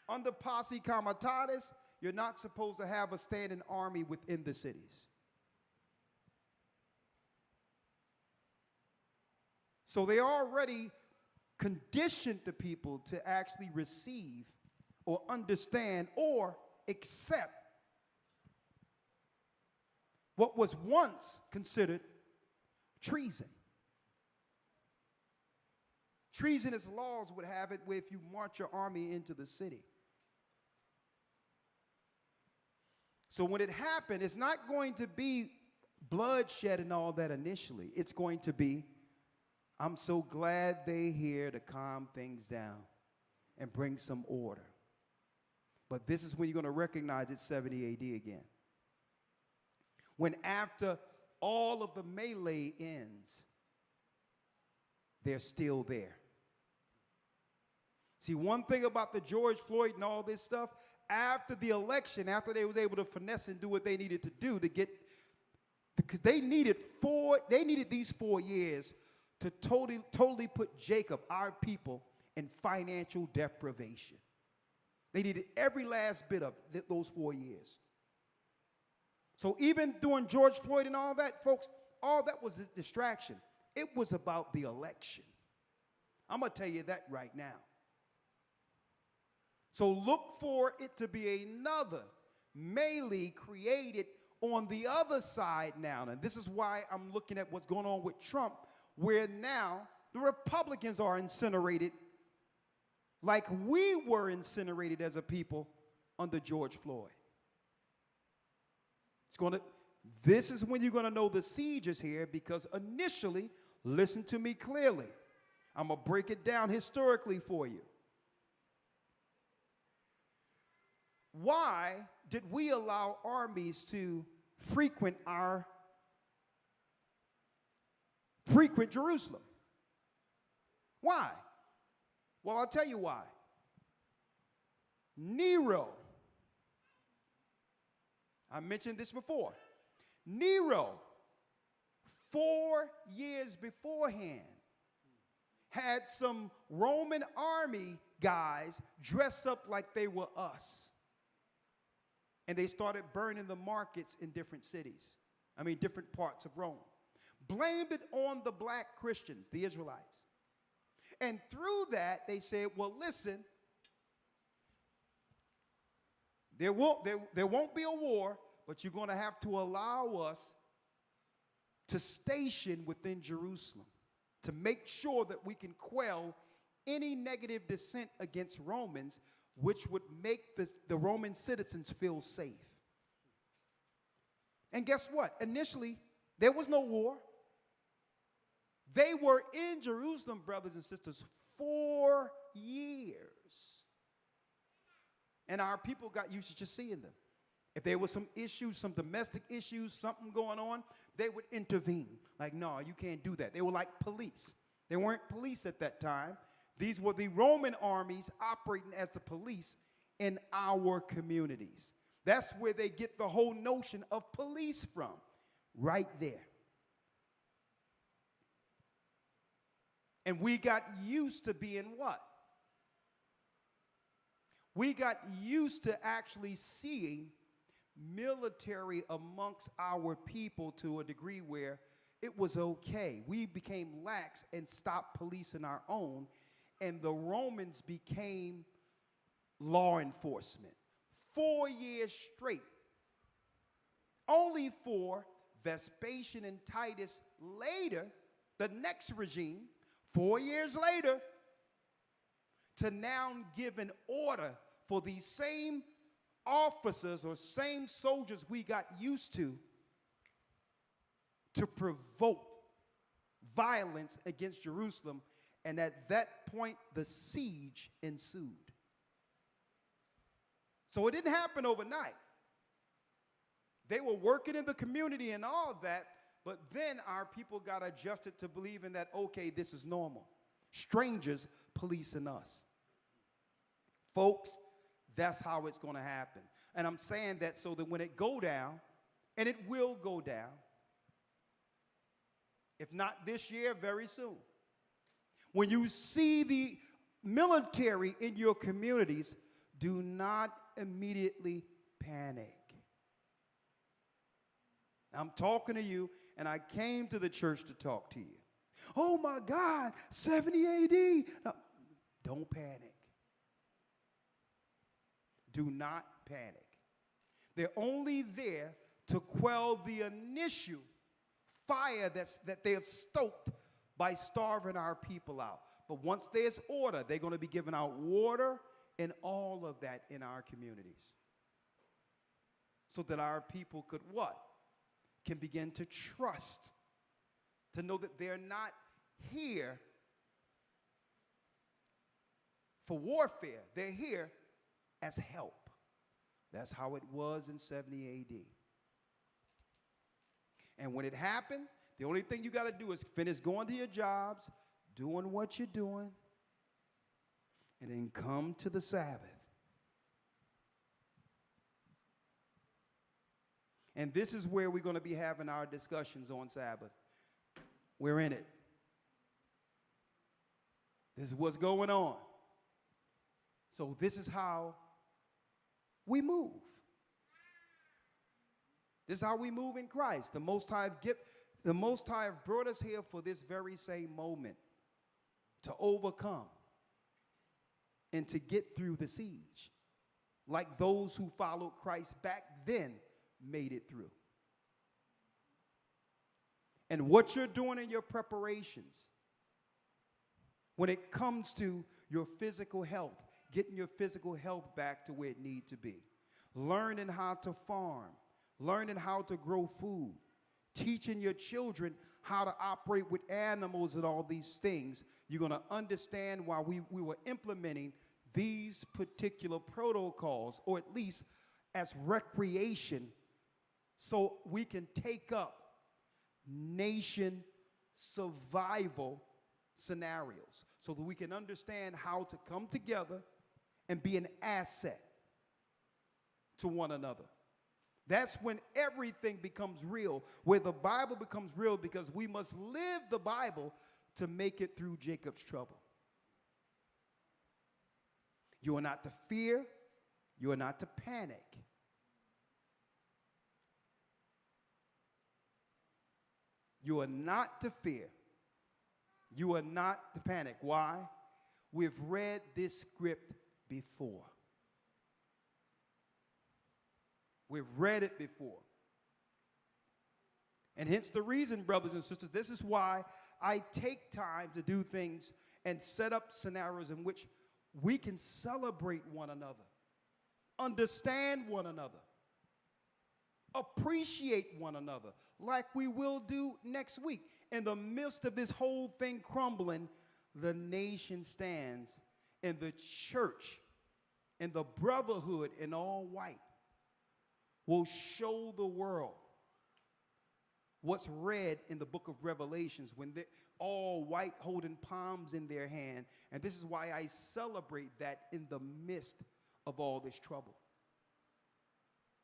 Under posse comitatus, you're not supposed to have a standing army within the cities. So they already conditioned the people to actually receive or understand or accept what was once considered treason. Treasonous laws would have it where if you march your army into the city. So when it happened, it's not going to be bloodshed and all that initially. It's going to be, I'm so glad they're here to calm things down and bring some order. But this is when you're going to recognize it's 70 AD again. When after all of the melee ends, they're still there. See, one thing about the George Floyd and all this stuff, after the election, after they was able to finesse and do what they needed to do to get, because they needed these 4 years to totally put Jacob, our people, in financial deprivation. They needed every last bit of those 4 years. So even during George Floyd and all that, folks, all that was a distraction. It was about the election. I'm going to tell you that right now. So look for it to be another melee created on the other side now. And this is why I'm looking at what's going on with Trump, where now the Republicans are incinerated like we were incinerated as a people under George Floyd. This is when you're going to know the siege is here, because initially, listen to me clearly. I'm going to break it down historically for you. Why did we allow armies to frequent Jerusalem? Why? Well, I'll tell you why. Nero, I mentioned this before. Nero, 4 years beforehand, had some Roman army guys dress up like they were us. And they started burning the markets in different different parts of Rome. Blamed it on the black Christians, the Israelites. And through that, they said, well, listen, there won't be a war, but you're going to have to allow us to station within Jerusalem to make sure that we can quell any negative dissent against Romans, which would make the Roman citizens feel safe. And guess what? Initially, there was no war. They were in Jerusalem, brothers and sisters, 4 years. And our people got used to just seeing them. If there was some issues, some domestic issues, something going on, they would intervene. Like, no, you can't do that. They were like police. They weren't police at that time. These were the Roman armies operating as the police in our communities. That's where they get the whole notion of police from, right there. And we got used to being what? We got used to actually seeing military amongst our people to a degree where it was okay. We became lax and stopped policing our own, and the Romans became law enforcement. 4 years straight. Only for Vespasian and Titus later, the next regime, 4 years later, to now give an order for these same officers or same soldiers we got used to provoke violence against Jerusalem. And at that point, the siege ensued. So it didn't happen overnight. They were working in the community and all of that, but then our people got adjusted to believing that, okay, this is normal. Strangers policing us. Folks, that's how it's going to happen. And I'm saying that so that when it go down, and it will go down, if not this year, very soon. When you see the military in your communities, do not immediately panic. I'm talking to you, and I came to the church to talk to you. Oh my God, 70 AD. No, don't panic. Do not panic. They're only there to quell the initial fire that they have stoked by starving our people out. But once there's order, they're going to be giving out water and all of that in our communities. So that our people could what? Can begin to trust, to know that they're not here for warfare. They're here as help. That's how it was in 70 AD. And when it happens, the only thing you got to do is finish going to your jobs, doing what you're doing, and then come to the Sabbath. And this is where we're going to be having our discussions on Sabbath. We're in it. This is what's going on. So this is how we move. This is how we move in Christ. The Most High have brought us here for this very same moment, to overcome and to get through the siege, like those who followed Christ back then made it through. And what you're doing in your preparations when it comes to your physical health, getting your physical health back to where it needs to be, learning how to farm, learning how to grow food, teaching your children how to operate with animals and all these things, you're going to understand why we were implementing these particular protocols, or at least as recreation, so we can take up nation survival scenarios, so that we can understand how to come together and be an asset to one another. That's when everything becomes real, where the Bible becomes real, because we must live the Bible to make it through Jacob's trouble. You are not to fear. You are not to panic. You are not to fear. You are not to panic. Why? We've read this script before. We've read it before. And hence the reason, brothers and sisters, this is why I take time to do things and set up scenarios in which we can celebrate one another, understand one another, appreciate one another, like we will do next week. In the midst of this whole thing crumbling, the nation stands, and the church and the brotherhood in all white will show the world what's read in the book of Revelations when they're all white holding palms in their hand. And this is why I celebrate that in the midst of all this trouble.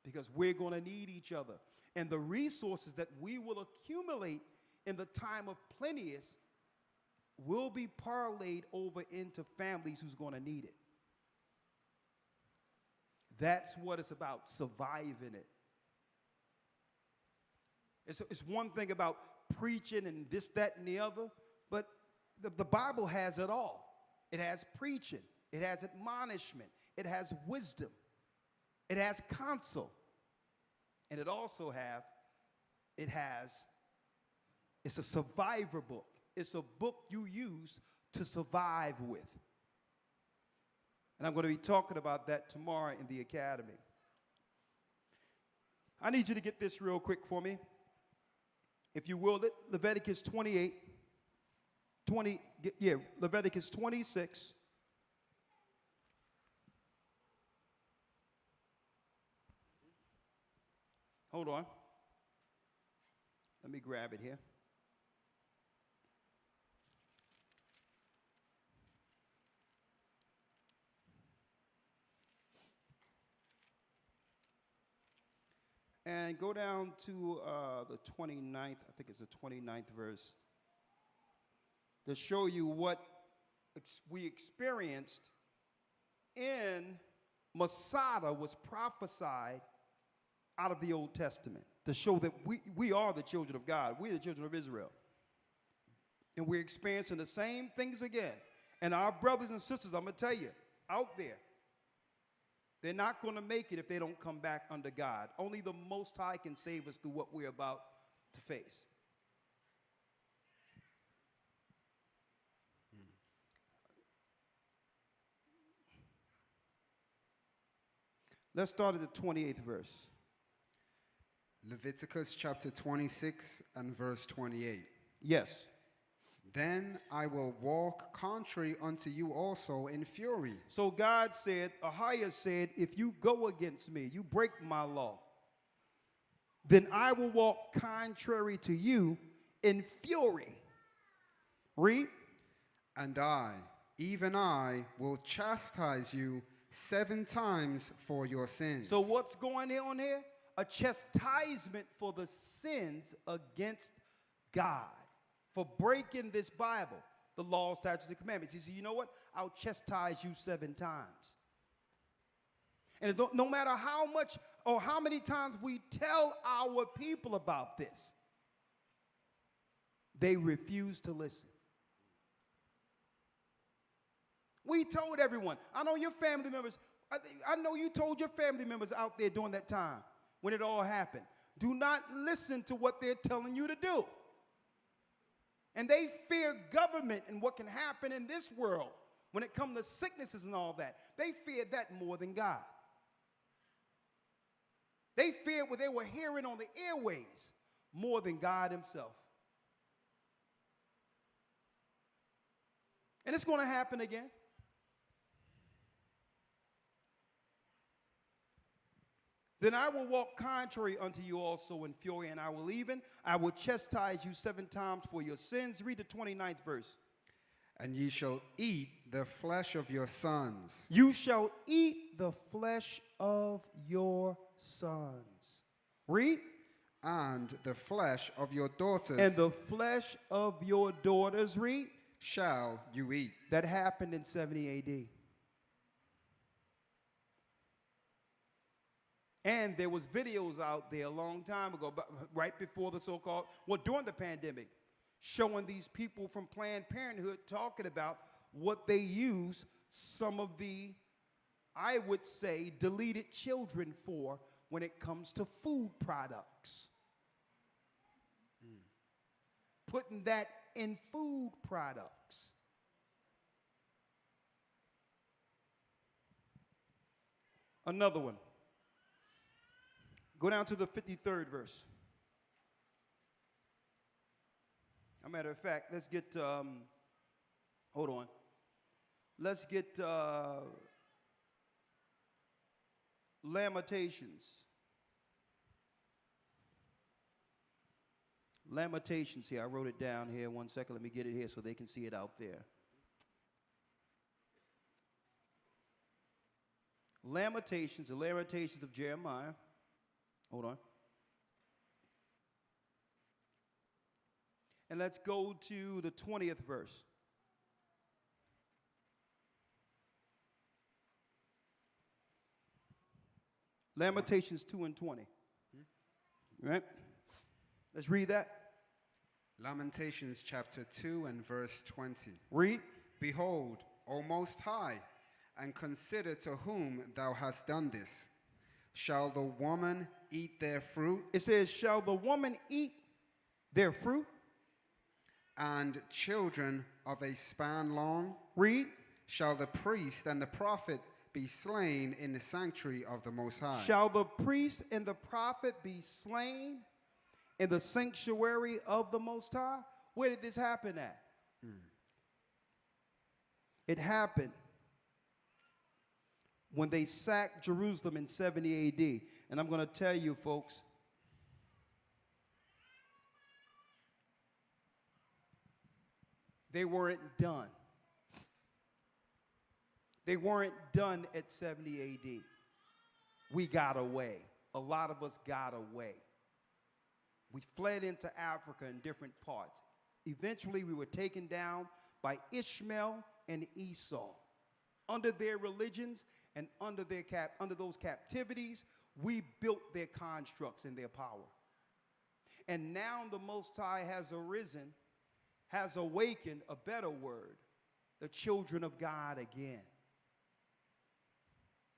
Because we're going to need each other. And the resources that we will accumulate in the time of plenteous will be parlayed over into families who's going to need it. That's what it's about, surviving it. It's one thing about preaching and this, that, and the other, but the Bible has it all. It has preaching. It has admonishment. It has wisdom. It has counsel. And it also it's a survivor book. It's a book you use to survive with. And I'm going to be talking about that tomorrow in the academy. I need you to get this real quick for me. If you will, Leviticus 26. Hold on. Let me grab it here. And go down to the 29th, I think it's the 29th verse, to show you what we experienced in Masada was prophesied out of the Old Testament, to show that we are the children of God. We're the children of Israel. And we're experiencing the same things again. And our brothers and sisters, I'm going to tell you, out there, they're not going to make it if they don't come back under God. Only the Most High can save us through what we're about to face. Let's start at the 28th verse. Leviticus chapter 26 and verse 28. Yes. Then I will walk contrary unto you also in fury. So God said, AHAYAH said, if you go against me, you break my law, then I will walk contrary to you in fury. Read. And I, even I, will chastise you 7 times for your sins. So what's going on here? A chastisement for the sins against God. For breaking this Bible, the laws, statutes, and commandments. He said, you know what? I'll chastise you 7 times. And no matter how much or how many times we tell our people about this, they refuse to listen. We told everyone. I know your family members. I know you told your family members out there during that time when it all happened. Do not listen to what they're telling you to do. And they fear government and what can happen in this world when it comes to sicknesses and all that. They fear that more than God. They feared what they were hearing on the airways more than God himself. And it's going to happen again. Then I will walk contrary unto you also in fury, and I will chastise you 7 times for your sins. Read the 29th verse. And ye shall eat the flesh of your sons. You shall eat the flesh of your sons. Read. And the flesh of your daughters. And the flesh of your daughters. Read. Shall you eat. That happened in 70 A.D. And there was videos out there a long time ago, right before the so-called, well, during the pandemic, showing these people from Planned Parenthood talking about what they use some of the, I would say, deleted children for when it comes to food products. Putting that in food products. Another one. Go down to the 53rd verse. As a matter of fact, let's get, hold on. Let's get Lamentations Lamentations here. I wrote it down here. 1 second. Let me get it here so they can see it out there. Lamentations, the Lamentations of Jeremiah. Hold on. And let's go to the 20th verse. Lamentations 2 and 20. Right? Let's read that. Lamentations chapter 2 and verse 20. Read. Behold, O Most High, and consider to whom thou hast done this. Shall the woman eat their fruit? It says, shall the woman eat their fruit? And children of a span long? Read. Shall the priest and the prophet be slain in the sanctuary of the Most High? Shall the priest and the prophet be slain in the sanctuary of the Most High? Where did this happen at? It happened when they sacked Jerusalem in 70 AD. And I'm going to tell you, folks, they weren't done. They weren't done at 70 AD. We got away. A lot of us got away. We fled into Africa in different parts. Eventually, we were taken down by Ishmael and Esau. Under their religions and under those captivities, we built their constructs and their power. And now the Most High has arisen, has awakened, a better word, the children of God again.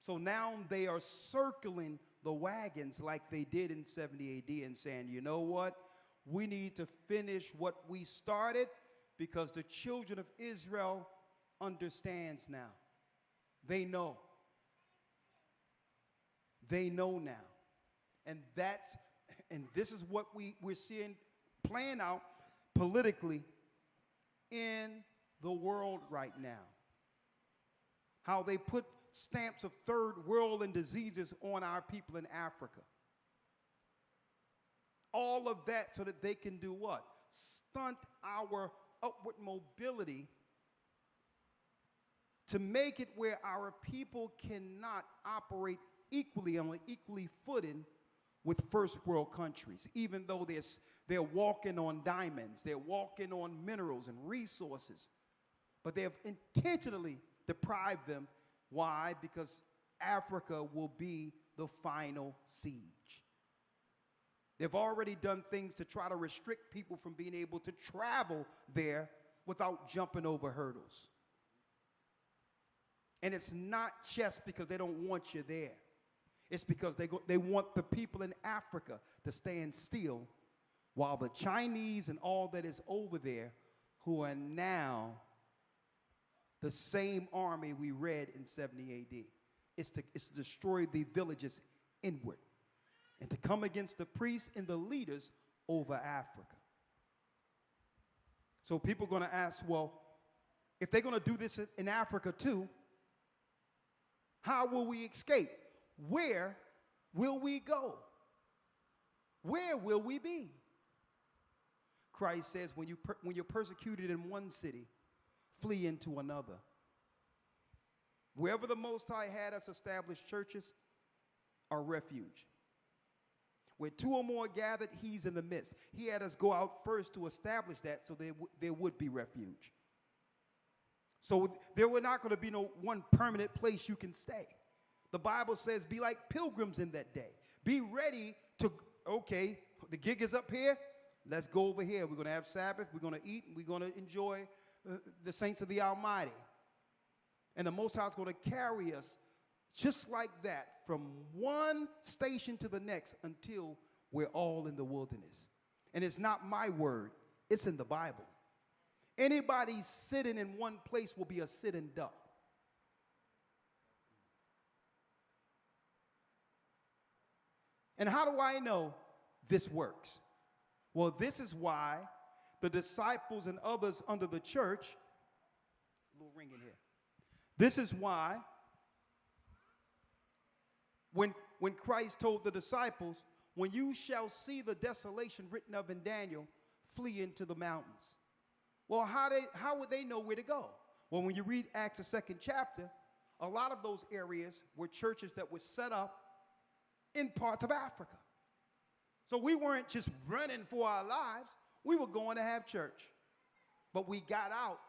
So now they are circling the wagons like they did in 70 AD and saying, you know what? We need to finish what we started because the children of Israel understands now. They know. They know now. And this is what we're seeing playing out politically in the world right now. How they put stamps of third world and diseases on our people in Africa. All of that so that they can do what? Stunt our upward mobility to make it where our people cannot operate equally on an equally footing with first world countries, even though they're walking on diamonds, they're walking on minerals and resources, but they have intentionally deprived them. Why? Because Africa will be the final siege. They've already done things to try to restrict people from being able to travel there without jumping over hurdles. And it's not just because they don't want you there. It's because they want the people in Africa to stand still while the Chinese and all that is over there, who are now the same army we read in 70 AD. It's to destroy the villages inward and to come against the priests and the leaders over Africa. So people are going to ask, well, if they're going to do this in Africa too, how will we escape? Where will we go? Where will we be? Christ says when you're persecuted in one city, flee into another. Wherever the Most High had us establish churches, our refuge. Where two or more gathered, he's in the midst. He had us go out first to establish that so there would be refuge. So there were not going to be no one permanent place you can stay. The Bible says be like pilgrims in that day. Be ready to, okay, the gig is up here. Let's go over here. We're going to have Sabbath. We're going to eat. And we're going to enjoy the saints of the Almighty. And the Most High is going to carry us just like that from one station to the next until we're all in the wilderness. And it's not my word. It's in the Bible. Anybody sitting in one place will be a sitting duck. And how do I know this works? Well, this is why the disciples and others under the church, a little ring in here. This is why when Christ told the disciples, when you shall see the desolation written of in Daniel, flee into the mountains. Well, how would they know where to go? Well, when you read Acts, the 2nd chapter, a lot of those areas were churches that were set up in parts of Africa. So we weren't just running for our lives. We were going to have church. But we got out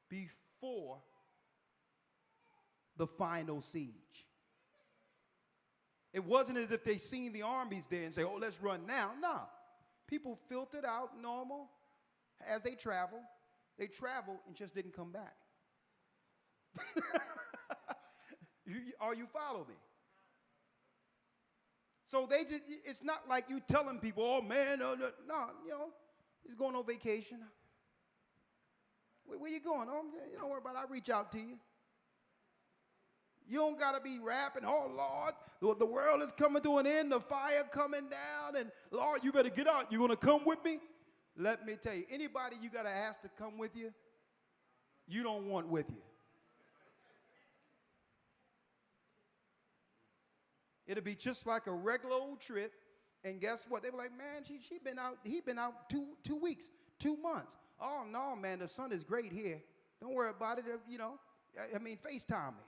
before the final siege. It wasn't as if they seen the armies there and say, oh, let's run now. No. People filtered out normal as they travel. They traveled and just didn't come back. Are you follow me? So it's not like you telling people, oh man, no, he's going on vacation. Where you going? Oh, you don't worry about it. I'll reach out to you. You don't got to be rapping, oh Lord, the world is coming to an end, the fire coming down, and Lord, you better get out. You going to come with me? Let me tell you, anybody you got to ask to come with you, you don't want with you. It'll be just like a regular old trip, and guess what? They were like, man, he been out 2 weeks, 2 months. Oh, no, man, the sun is great here. Don't worry about it, FaceTime me.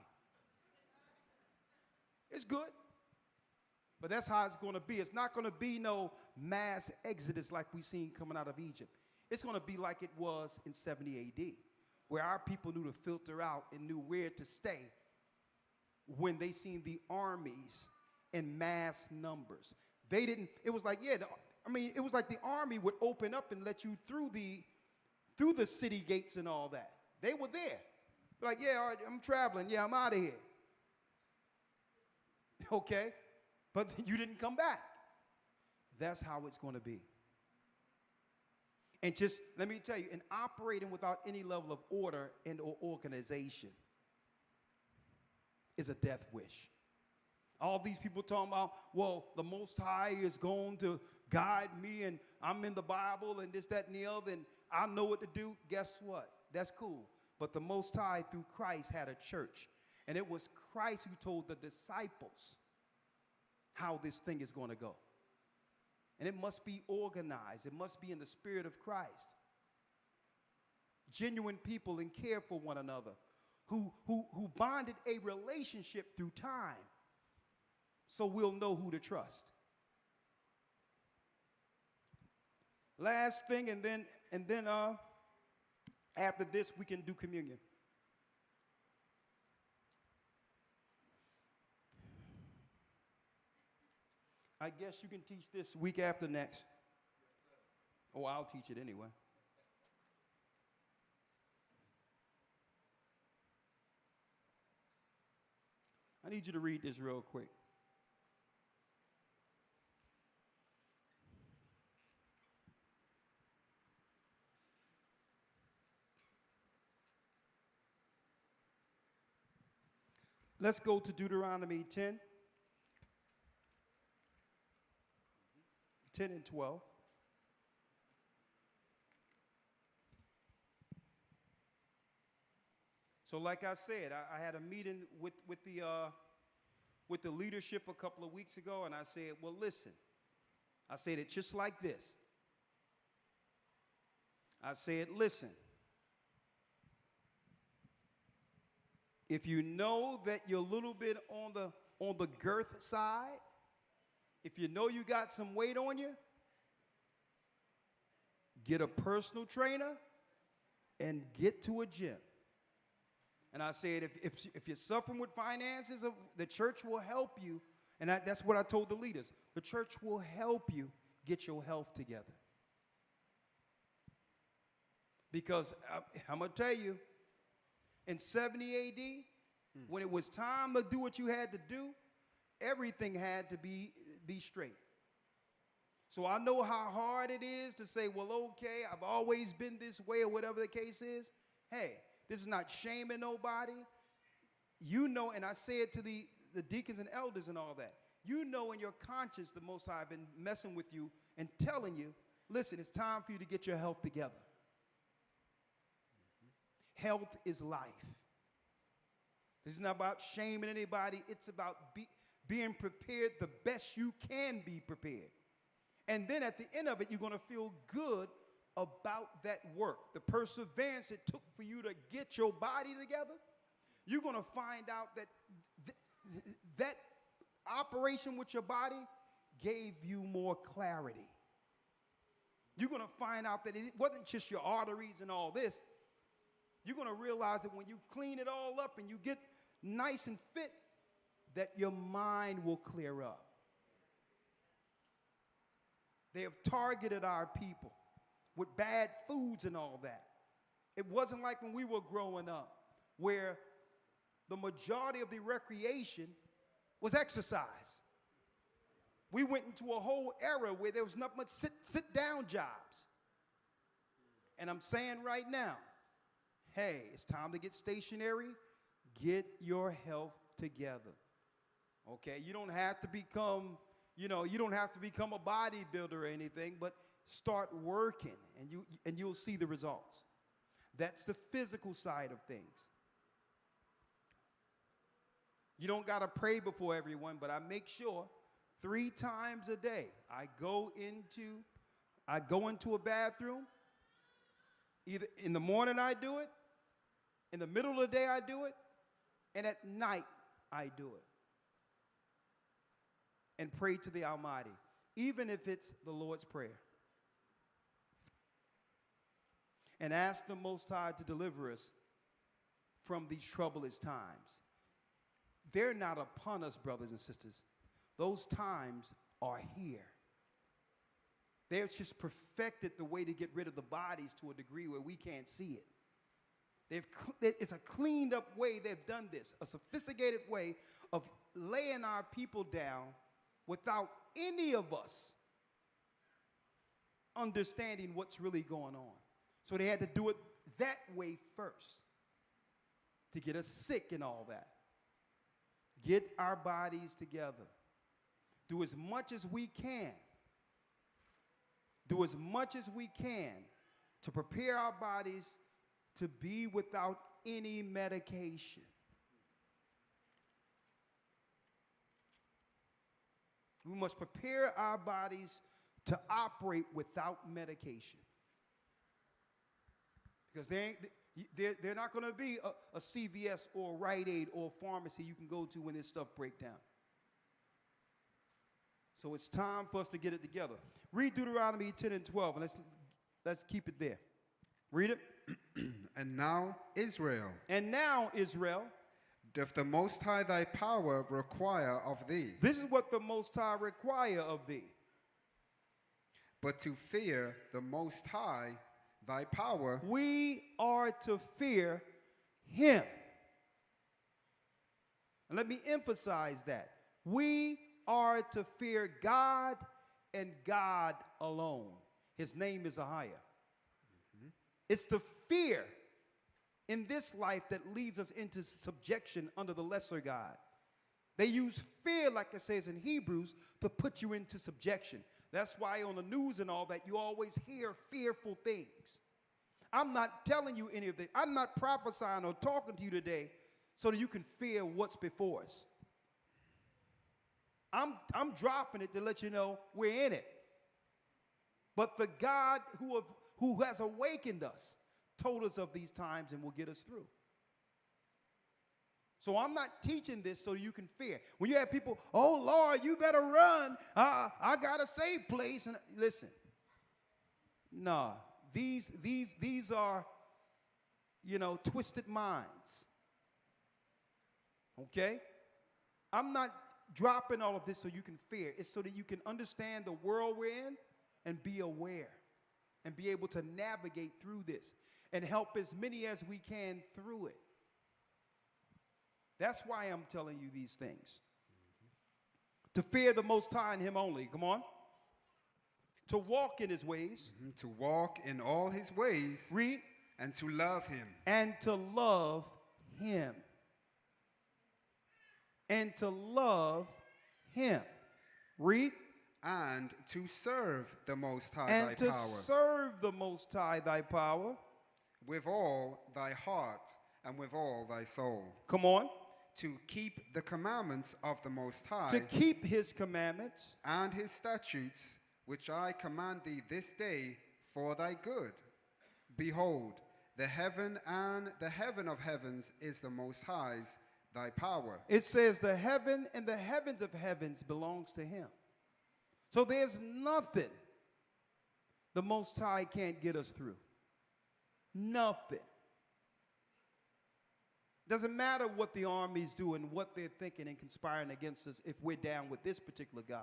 It's good. But that's how it's going to be. It's not going to be no mass exodus like we seen coming out of Egypt. It's going to be like it was in 70 A.D., where our people knew to filter out and knew where to stay when they seen the armies in mass numbers. They didn't, it was like, it was like the army would open up and let you through the city gates and all that. They were there. Like, yeah, all right, I'm traveling. Yeah, I'm out of here. Okay, but you didn't come back. That's how it's going to be. And just let me tell you, in operating without any level of order and or organization is a death wish. All these people talking about, well, the Most High is going to guide me, and I'm in the Bible, and this, that, and the other, and I know what to do. Guess what? That's cool. But the Most High, through Christ, had a church. And it was Christ who told the disciples how this thing is going to go. And it must be organized. It must be in the spirit of Christ. Genuine people and care for one another who bonded a relationship through time so we'll know who to trust. Last thing, and then after this, we can do communion. I guess you can teach this week after next. Oh, I'll teach it anyway. I need you to read this real quick. Let's go to Deuteronomy 10. 10 and 12. So like I said, I had a meeting with the leadership a couple of weeks ago, and I said, well, listen. I said it just like this. I said, listen. If you know that you're a little bit on the girth side, if you know you got some weight on you, get a personal trainer and get to a gym. And I said, if you're suffering with finances, the church will help you. And that's what I told the leaders. The church will help you get your health together. Because I'm going to tell you, in 70 A.D., when it was time to do what you had to do, everything had to be straight. So I know how hard it is to say, well, okay, I've always been this way, or whatever the case is. Hey, this is not shaming nobody. You know, and I say it to the deacons and elders and all that. You know in your conscience the Most High have been messing with you and telling you, listen, it's time for you to get your health together. Health is life. This is not about shaming anybody. It's about being prepared the best you can be prepared. And then at the end of it, you're going to feel good about that work, the perseverance it took for you to get your body together, you're going to find out that that operation with your body gave you more clarity. You're going to find out that it wasn't just your arteries and all this. You're going to realize that when you clean it all up and you get nice and fit, that your mind will clear up. They have targeted our people with bad foods and all that. It wasn't like when we were growing up, where the majority of the recreation was exercise. We went into a whole era where there was not much sit-down jobs. And I'm saying right now, hey, it's time to get stationary. Get your health together. Okay, you don't have to become, you don't have to become a bodybuilder or anything, but start working and you'll see the results. That's the physical side of things. You don't got to pray before everyone, but I make sure 3 times a day I go into a bathroom. Either in the morning I do it, in the middle of the day I do it, and at night I do it. And pray to the Almighty, even if it's the Lord's Prayer. And ask the Most High to deliver us from these troublous times. They're not upon us, brothers and sisters. Those times are here. They've just perfected the way to get rid of the bodies to a degree where we can't see it. It's a cleaned up way they've done this, a sophisticated way of laying our people down without any of us understanding what's really going on. So they had to do it that way first to get us sick and all that. Get our bodies together. Do as much as we can. Do as much as we can to prepare our bodies to be without any medication. We must prepare our bodies to operate without medication. Because they're not going to be a CVS or a Rite Aid or a pharmacy you can go to when this stuff breaks down. So it's time for us to get it together. Read Deuteronomy 10 and 12, and let's keep it there. Read it. And now, Israel, doth the Most High thy power require of thee. This is what the Most High require of thee. But to fear the Most High thy power. We are to fear him. And let me emphasize that. We are to fear God and God alone. His name is AHAYAH. Mm-hmm. It's the fear in this life that leads us into subjection under the lesser God. They use fear, like it says in Hebrews, to put you into subjection. That's why on the news and all that, you always hear fearful things. I'm not telling you any of this. I'm not prophesying or talking to you today so that you can fear what's before us. I'm dropping it to let you know we're in it. But the God who has awakened us told us of these times and will get us through. So I'm not teaching this so you can fear. When you have people, oh, Lord, you better run. I got a safe place. And listen, nah, these are, twisted minds. Okay? I'm not dropping all of this so you can fear. It's so that you can understand the world we're in and be aware and be able to navigate through this and help as many as we can through it. That's why I'm telling you these things. Mm-hmm. To fear the Most High and him only. Come on. To walk in his ways. Mm-hmm. To walk in all his ways. Read. And to love him. And to love him. And to love him. Read. And to serve the Most High and thy to power. Serve the Most High thy power. With all thy heart and with all thy soul. Come on. To keep the commandments of the Most High. To keep his commandments. And his statutes, which I command thee this day for thy good. Behold, the heaven and the heaven of heavens is the Most High's, thy power. It says the heaven and the heavens of heavens belongs to him. So there's nothing the Most High can't get us through. Nothing. Doesn't matter what the armies do and what they're thinking and conspiring against us if we're down with this particular God.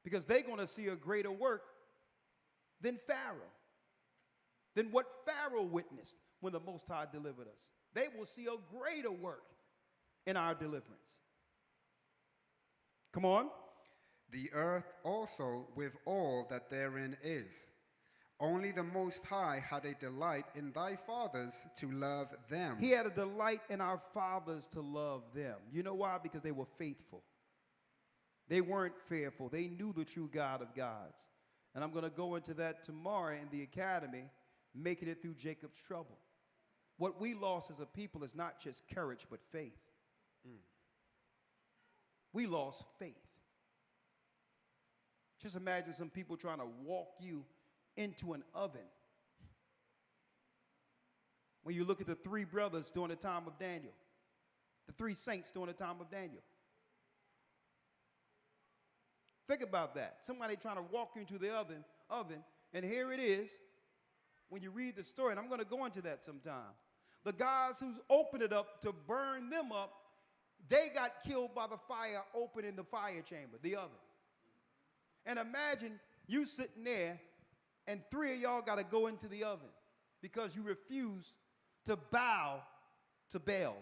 Because they're going to see a greater work than Pharaoh, than what Pharaoh witnessed when the Most High delivered us. They will see a greater work in our deliverance. Come on. The earth also with all that therein is. Only the Most High had a delight in thy fathers to love them. He had a delight in our fathers to love them. You know why? Because they were faithful. They weren't fearful. They knew the true God of gods. And I'm going to go into that tomorrow in the academy, making it through Jacob's trouble. What we lost as a people is not just courage, but faith. We lost faith. Just imagine some people trying to walk you into an oven. When you look at the three brothers during the time of Daniel, the three saints during the time of Daniel. Think about that. Somebody trying to walk you into the oven, and here it is. When you read the story, and I'm going to go into that sometime. The guys who's opened it up to burn them up, they got killed by the fire opening the fire chamber, the oven. And imagine you sitting there, and three of y'all got to go into the oven because you refuse to bow to Baal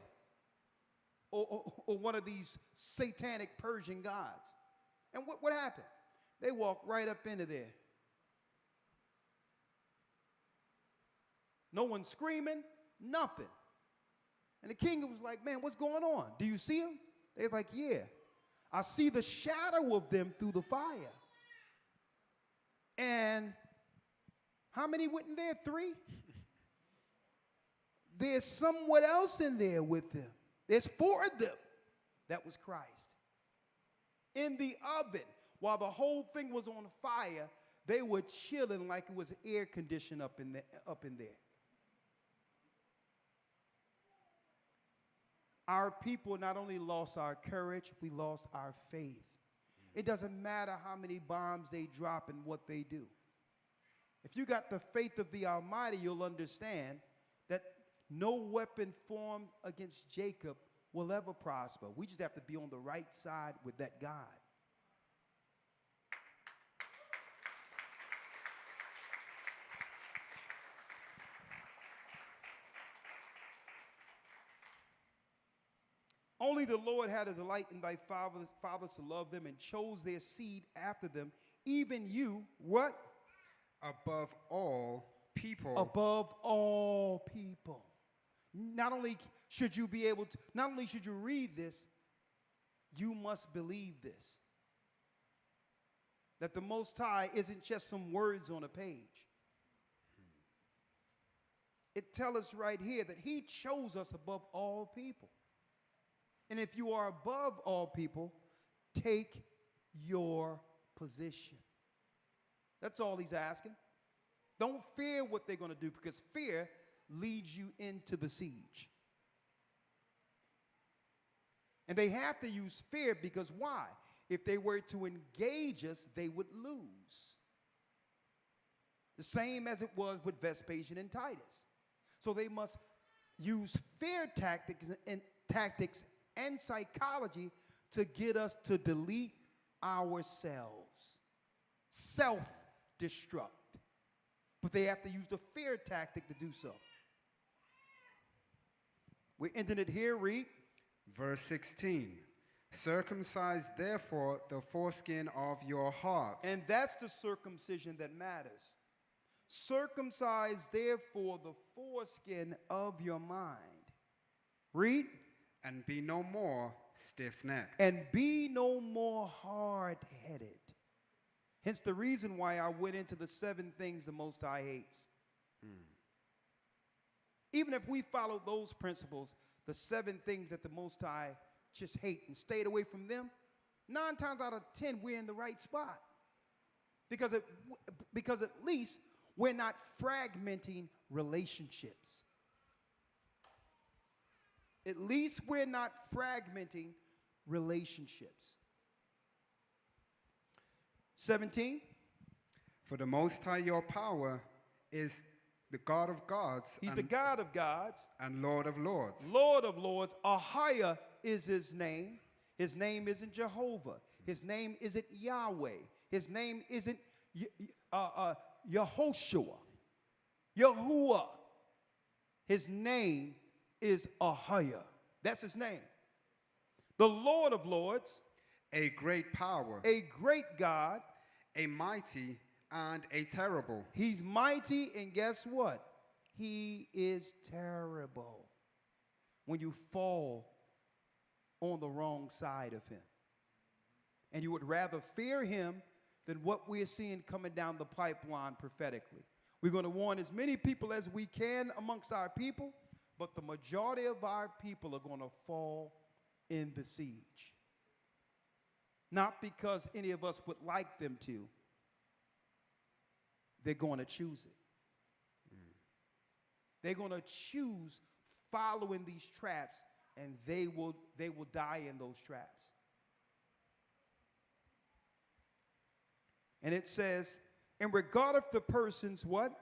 or one of these satanic Persian gods. And what happened? They walked right up into there. No one screaming, nothing. And the king was like, man, what's going on? Do you see them? They're like, yeah. I see the shadow of them through the fire. And how many went in there? 3? There's someone else in there with them. There's 4 of them. That was Christ. In the oven, while the whole thing was on fire, they were chilling like it was air conditioned up in there. Our people not only lost our courage, we lost our faith. It doesn't matter how many bombs they drop and what they do. If you got the faith of the Almighty, you'll understand that no weapon formed against Jacob will ever prosper. We just have to be on the right side with that God. Only the Lord had a delight in thy fathers to love them and chose their seed after them. Even you, what? Above all people. Above all people. Not only should you be able to, not only should you read this, you must believe this. That the Most High isn't just some words on a page. It tells us right here that he chose us above all people. And if you are above all people, take your position. That's all he's asking. Don't fear what they're going to do, because fear leads you into the siege. And they have to use fear because why? If they were to engage us, they would lose. The same as it was with Vespasian and Titus. So they must use fear tactics and psychology to get us to delete ourselves. Self-destruct. But they have to use the fear tactic to do so. We're ending it here. Read. Verse 16. Circumcise therefore the foreskin of your heart. And that's the circumcision that matters. Circumcise therefore the foreskin of your mind. Read. And be no more stiff-necked. And be no more hard-headed. Hence the reason why I went into the 7 things the Most High hates. Even if we follow those principles, the 7 things that the Most High just hate and stayed away from them, 9 times out of 10, we're in the right spot. Because, because at least we're not fragmenting relationships. At least we're not fragmenting relationships. 17. For the Most High your power is the God of gods. He's the God of gods. And Lord of lords. Lord of lords. AHAYAH is his name. His name isn't Jehovah. His name isn't Yahweh. His name isn't Yehoshua. Yahuwah. His name is AHAYAH. That's his name. The Lord of lords. A great power. A great God. A mighty and a terrible. He's mighty, and guess what? He is terrible. When you fall on the wrong side of him. And you would rather fear him than what we're seeing coming down the pipeline prophetically. We're going to warn as many people as we can amongst our people, but the majority of our people are going to fall in the siege. Not because any of us would like them to. They're going to choose it. They're going to choose following these traps, and they will die in those traps. And it says, and regardeth the persons, what?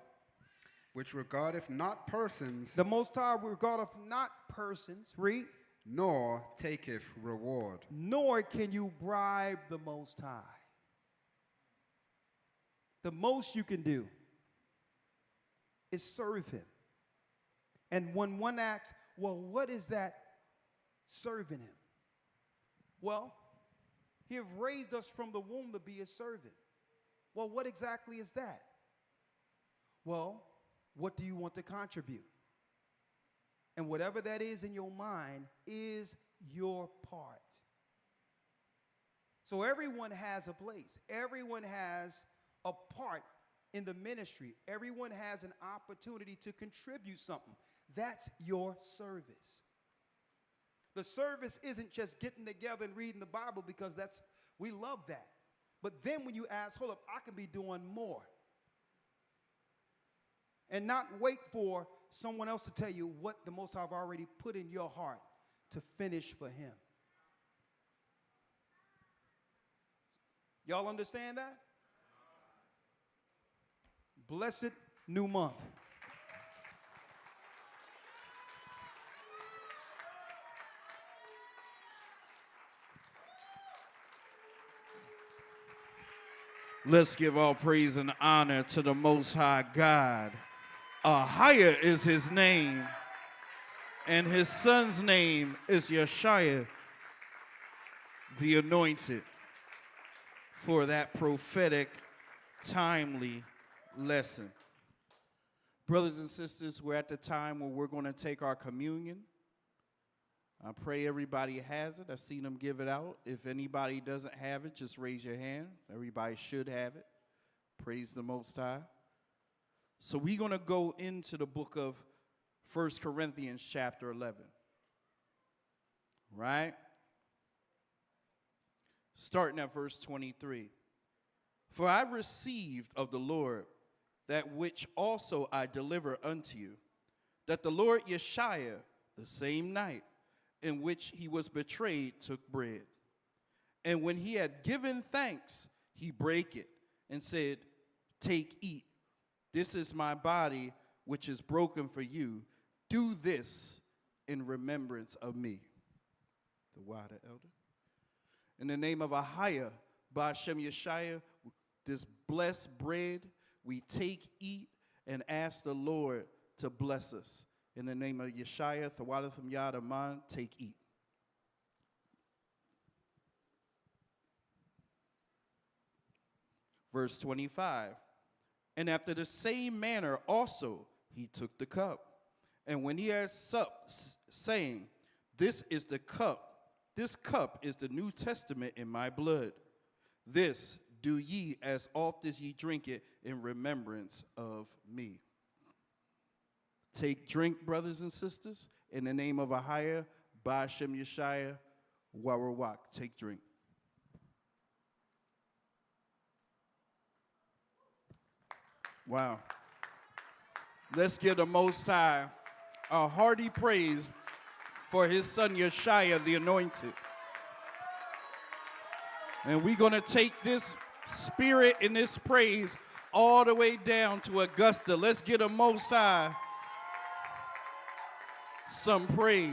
Which regardeth not persons. The Most High regardeth not persons, read. Nor taketh reward. Nor can you bribe the Most High. The most you can do is serve him. And when one asks, well, what is that serving him? Well, he have raised us from the womb to be a servant. Well, what exactly is that? Well, what do you want to contribute? And whatever that is in your mind is your part. So everyone has a place. Everyone has a part in the ministry. Everyone has an opportunity to contribute something. That's your service. The service isn't just getting together and reading the Bible, because we love that. But then when you ask, hold up, I can be doing more. And not wait for someone else to tell you what the Most High have already put in your heart to finish for him. Y'all understand that? Blessed new month. Let's give all praise and honor to the Most High God. AHAYAH is his name, and his son's name is YASHAYA, the anointed, for that prophetic, timely lesson. Brothers and sisters, we're at the time where we're going to take our communion. I pray everybody has it. I've seen them give it out. If anybody doesn't have it, just raise your hand. Everybody should have it. Praise the Most High. So we're going to go into the book of 1 Corinthians chapter 11. Right? Starting at verse 23. For I received of the Lord that which also I deliver unto you, that the Lord YASHAYA, the same night in which he was betrayed, took bread. And when he had given thanks, he brake it and said, take, eat. This is my body, which is broken for you. Do this in remembrance of me. The water, elder. In the name of AHAYAH, Ba'ashem YASHAYA, this blessed bread, we take, eat, and ask the Lord to bless us. In the name of YASHAYA, Thawadatham Yad Aman, take, eat. Verse 25. And after the same manner also he took the cup. And when he had supped, saying, this cup is the New Testament in my blood. This do ye as oft as ye drink it in remembrance of me. Take, drink, brothers and sisters, in the name of AHAYAH, Ba'ashem YASHAYA, Warawak. Take, drink. Wow. Let's give the Most High a hearty praise for his son YASHAYA, the anointed. And we're going to take this spirit and this praise all the way down to Augusta. Let's get the Most High some praise.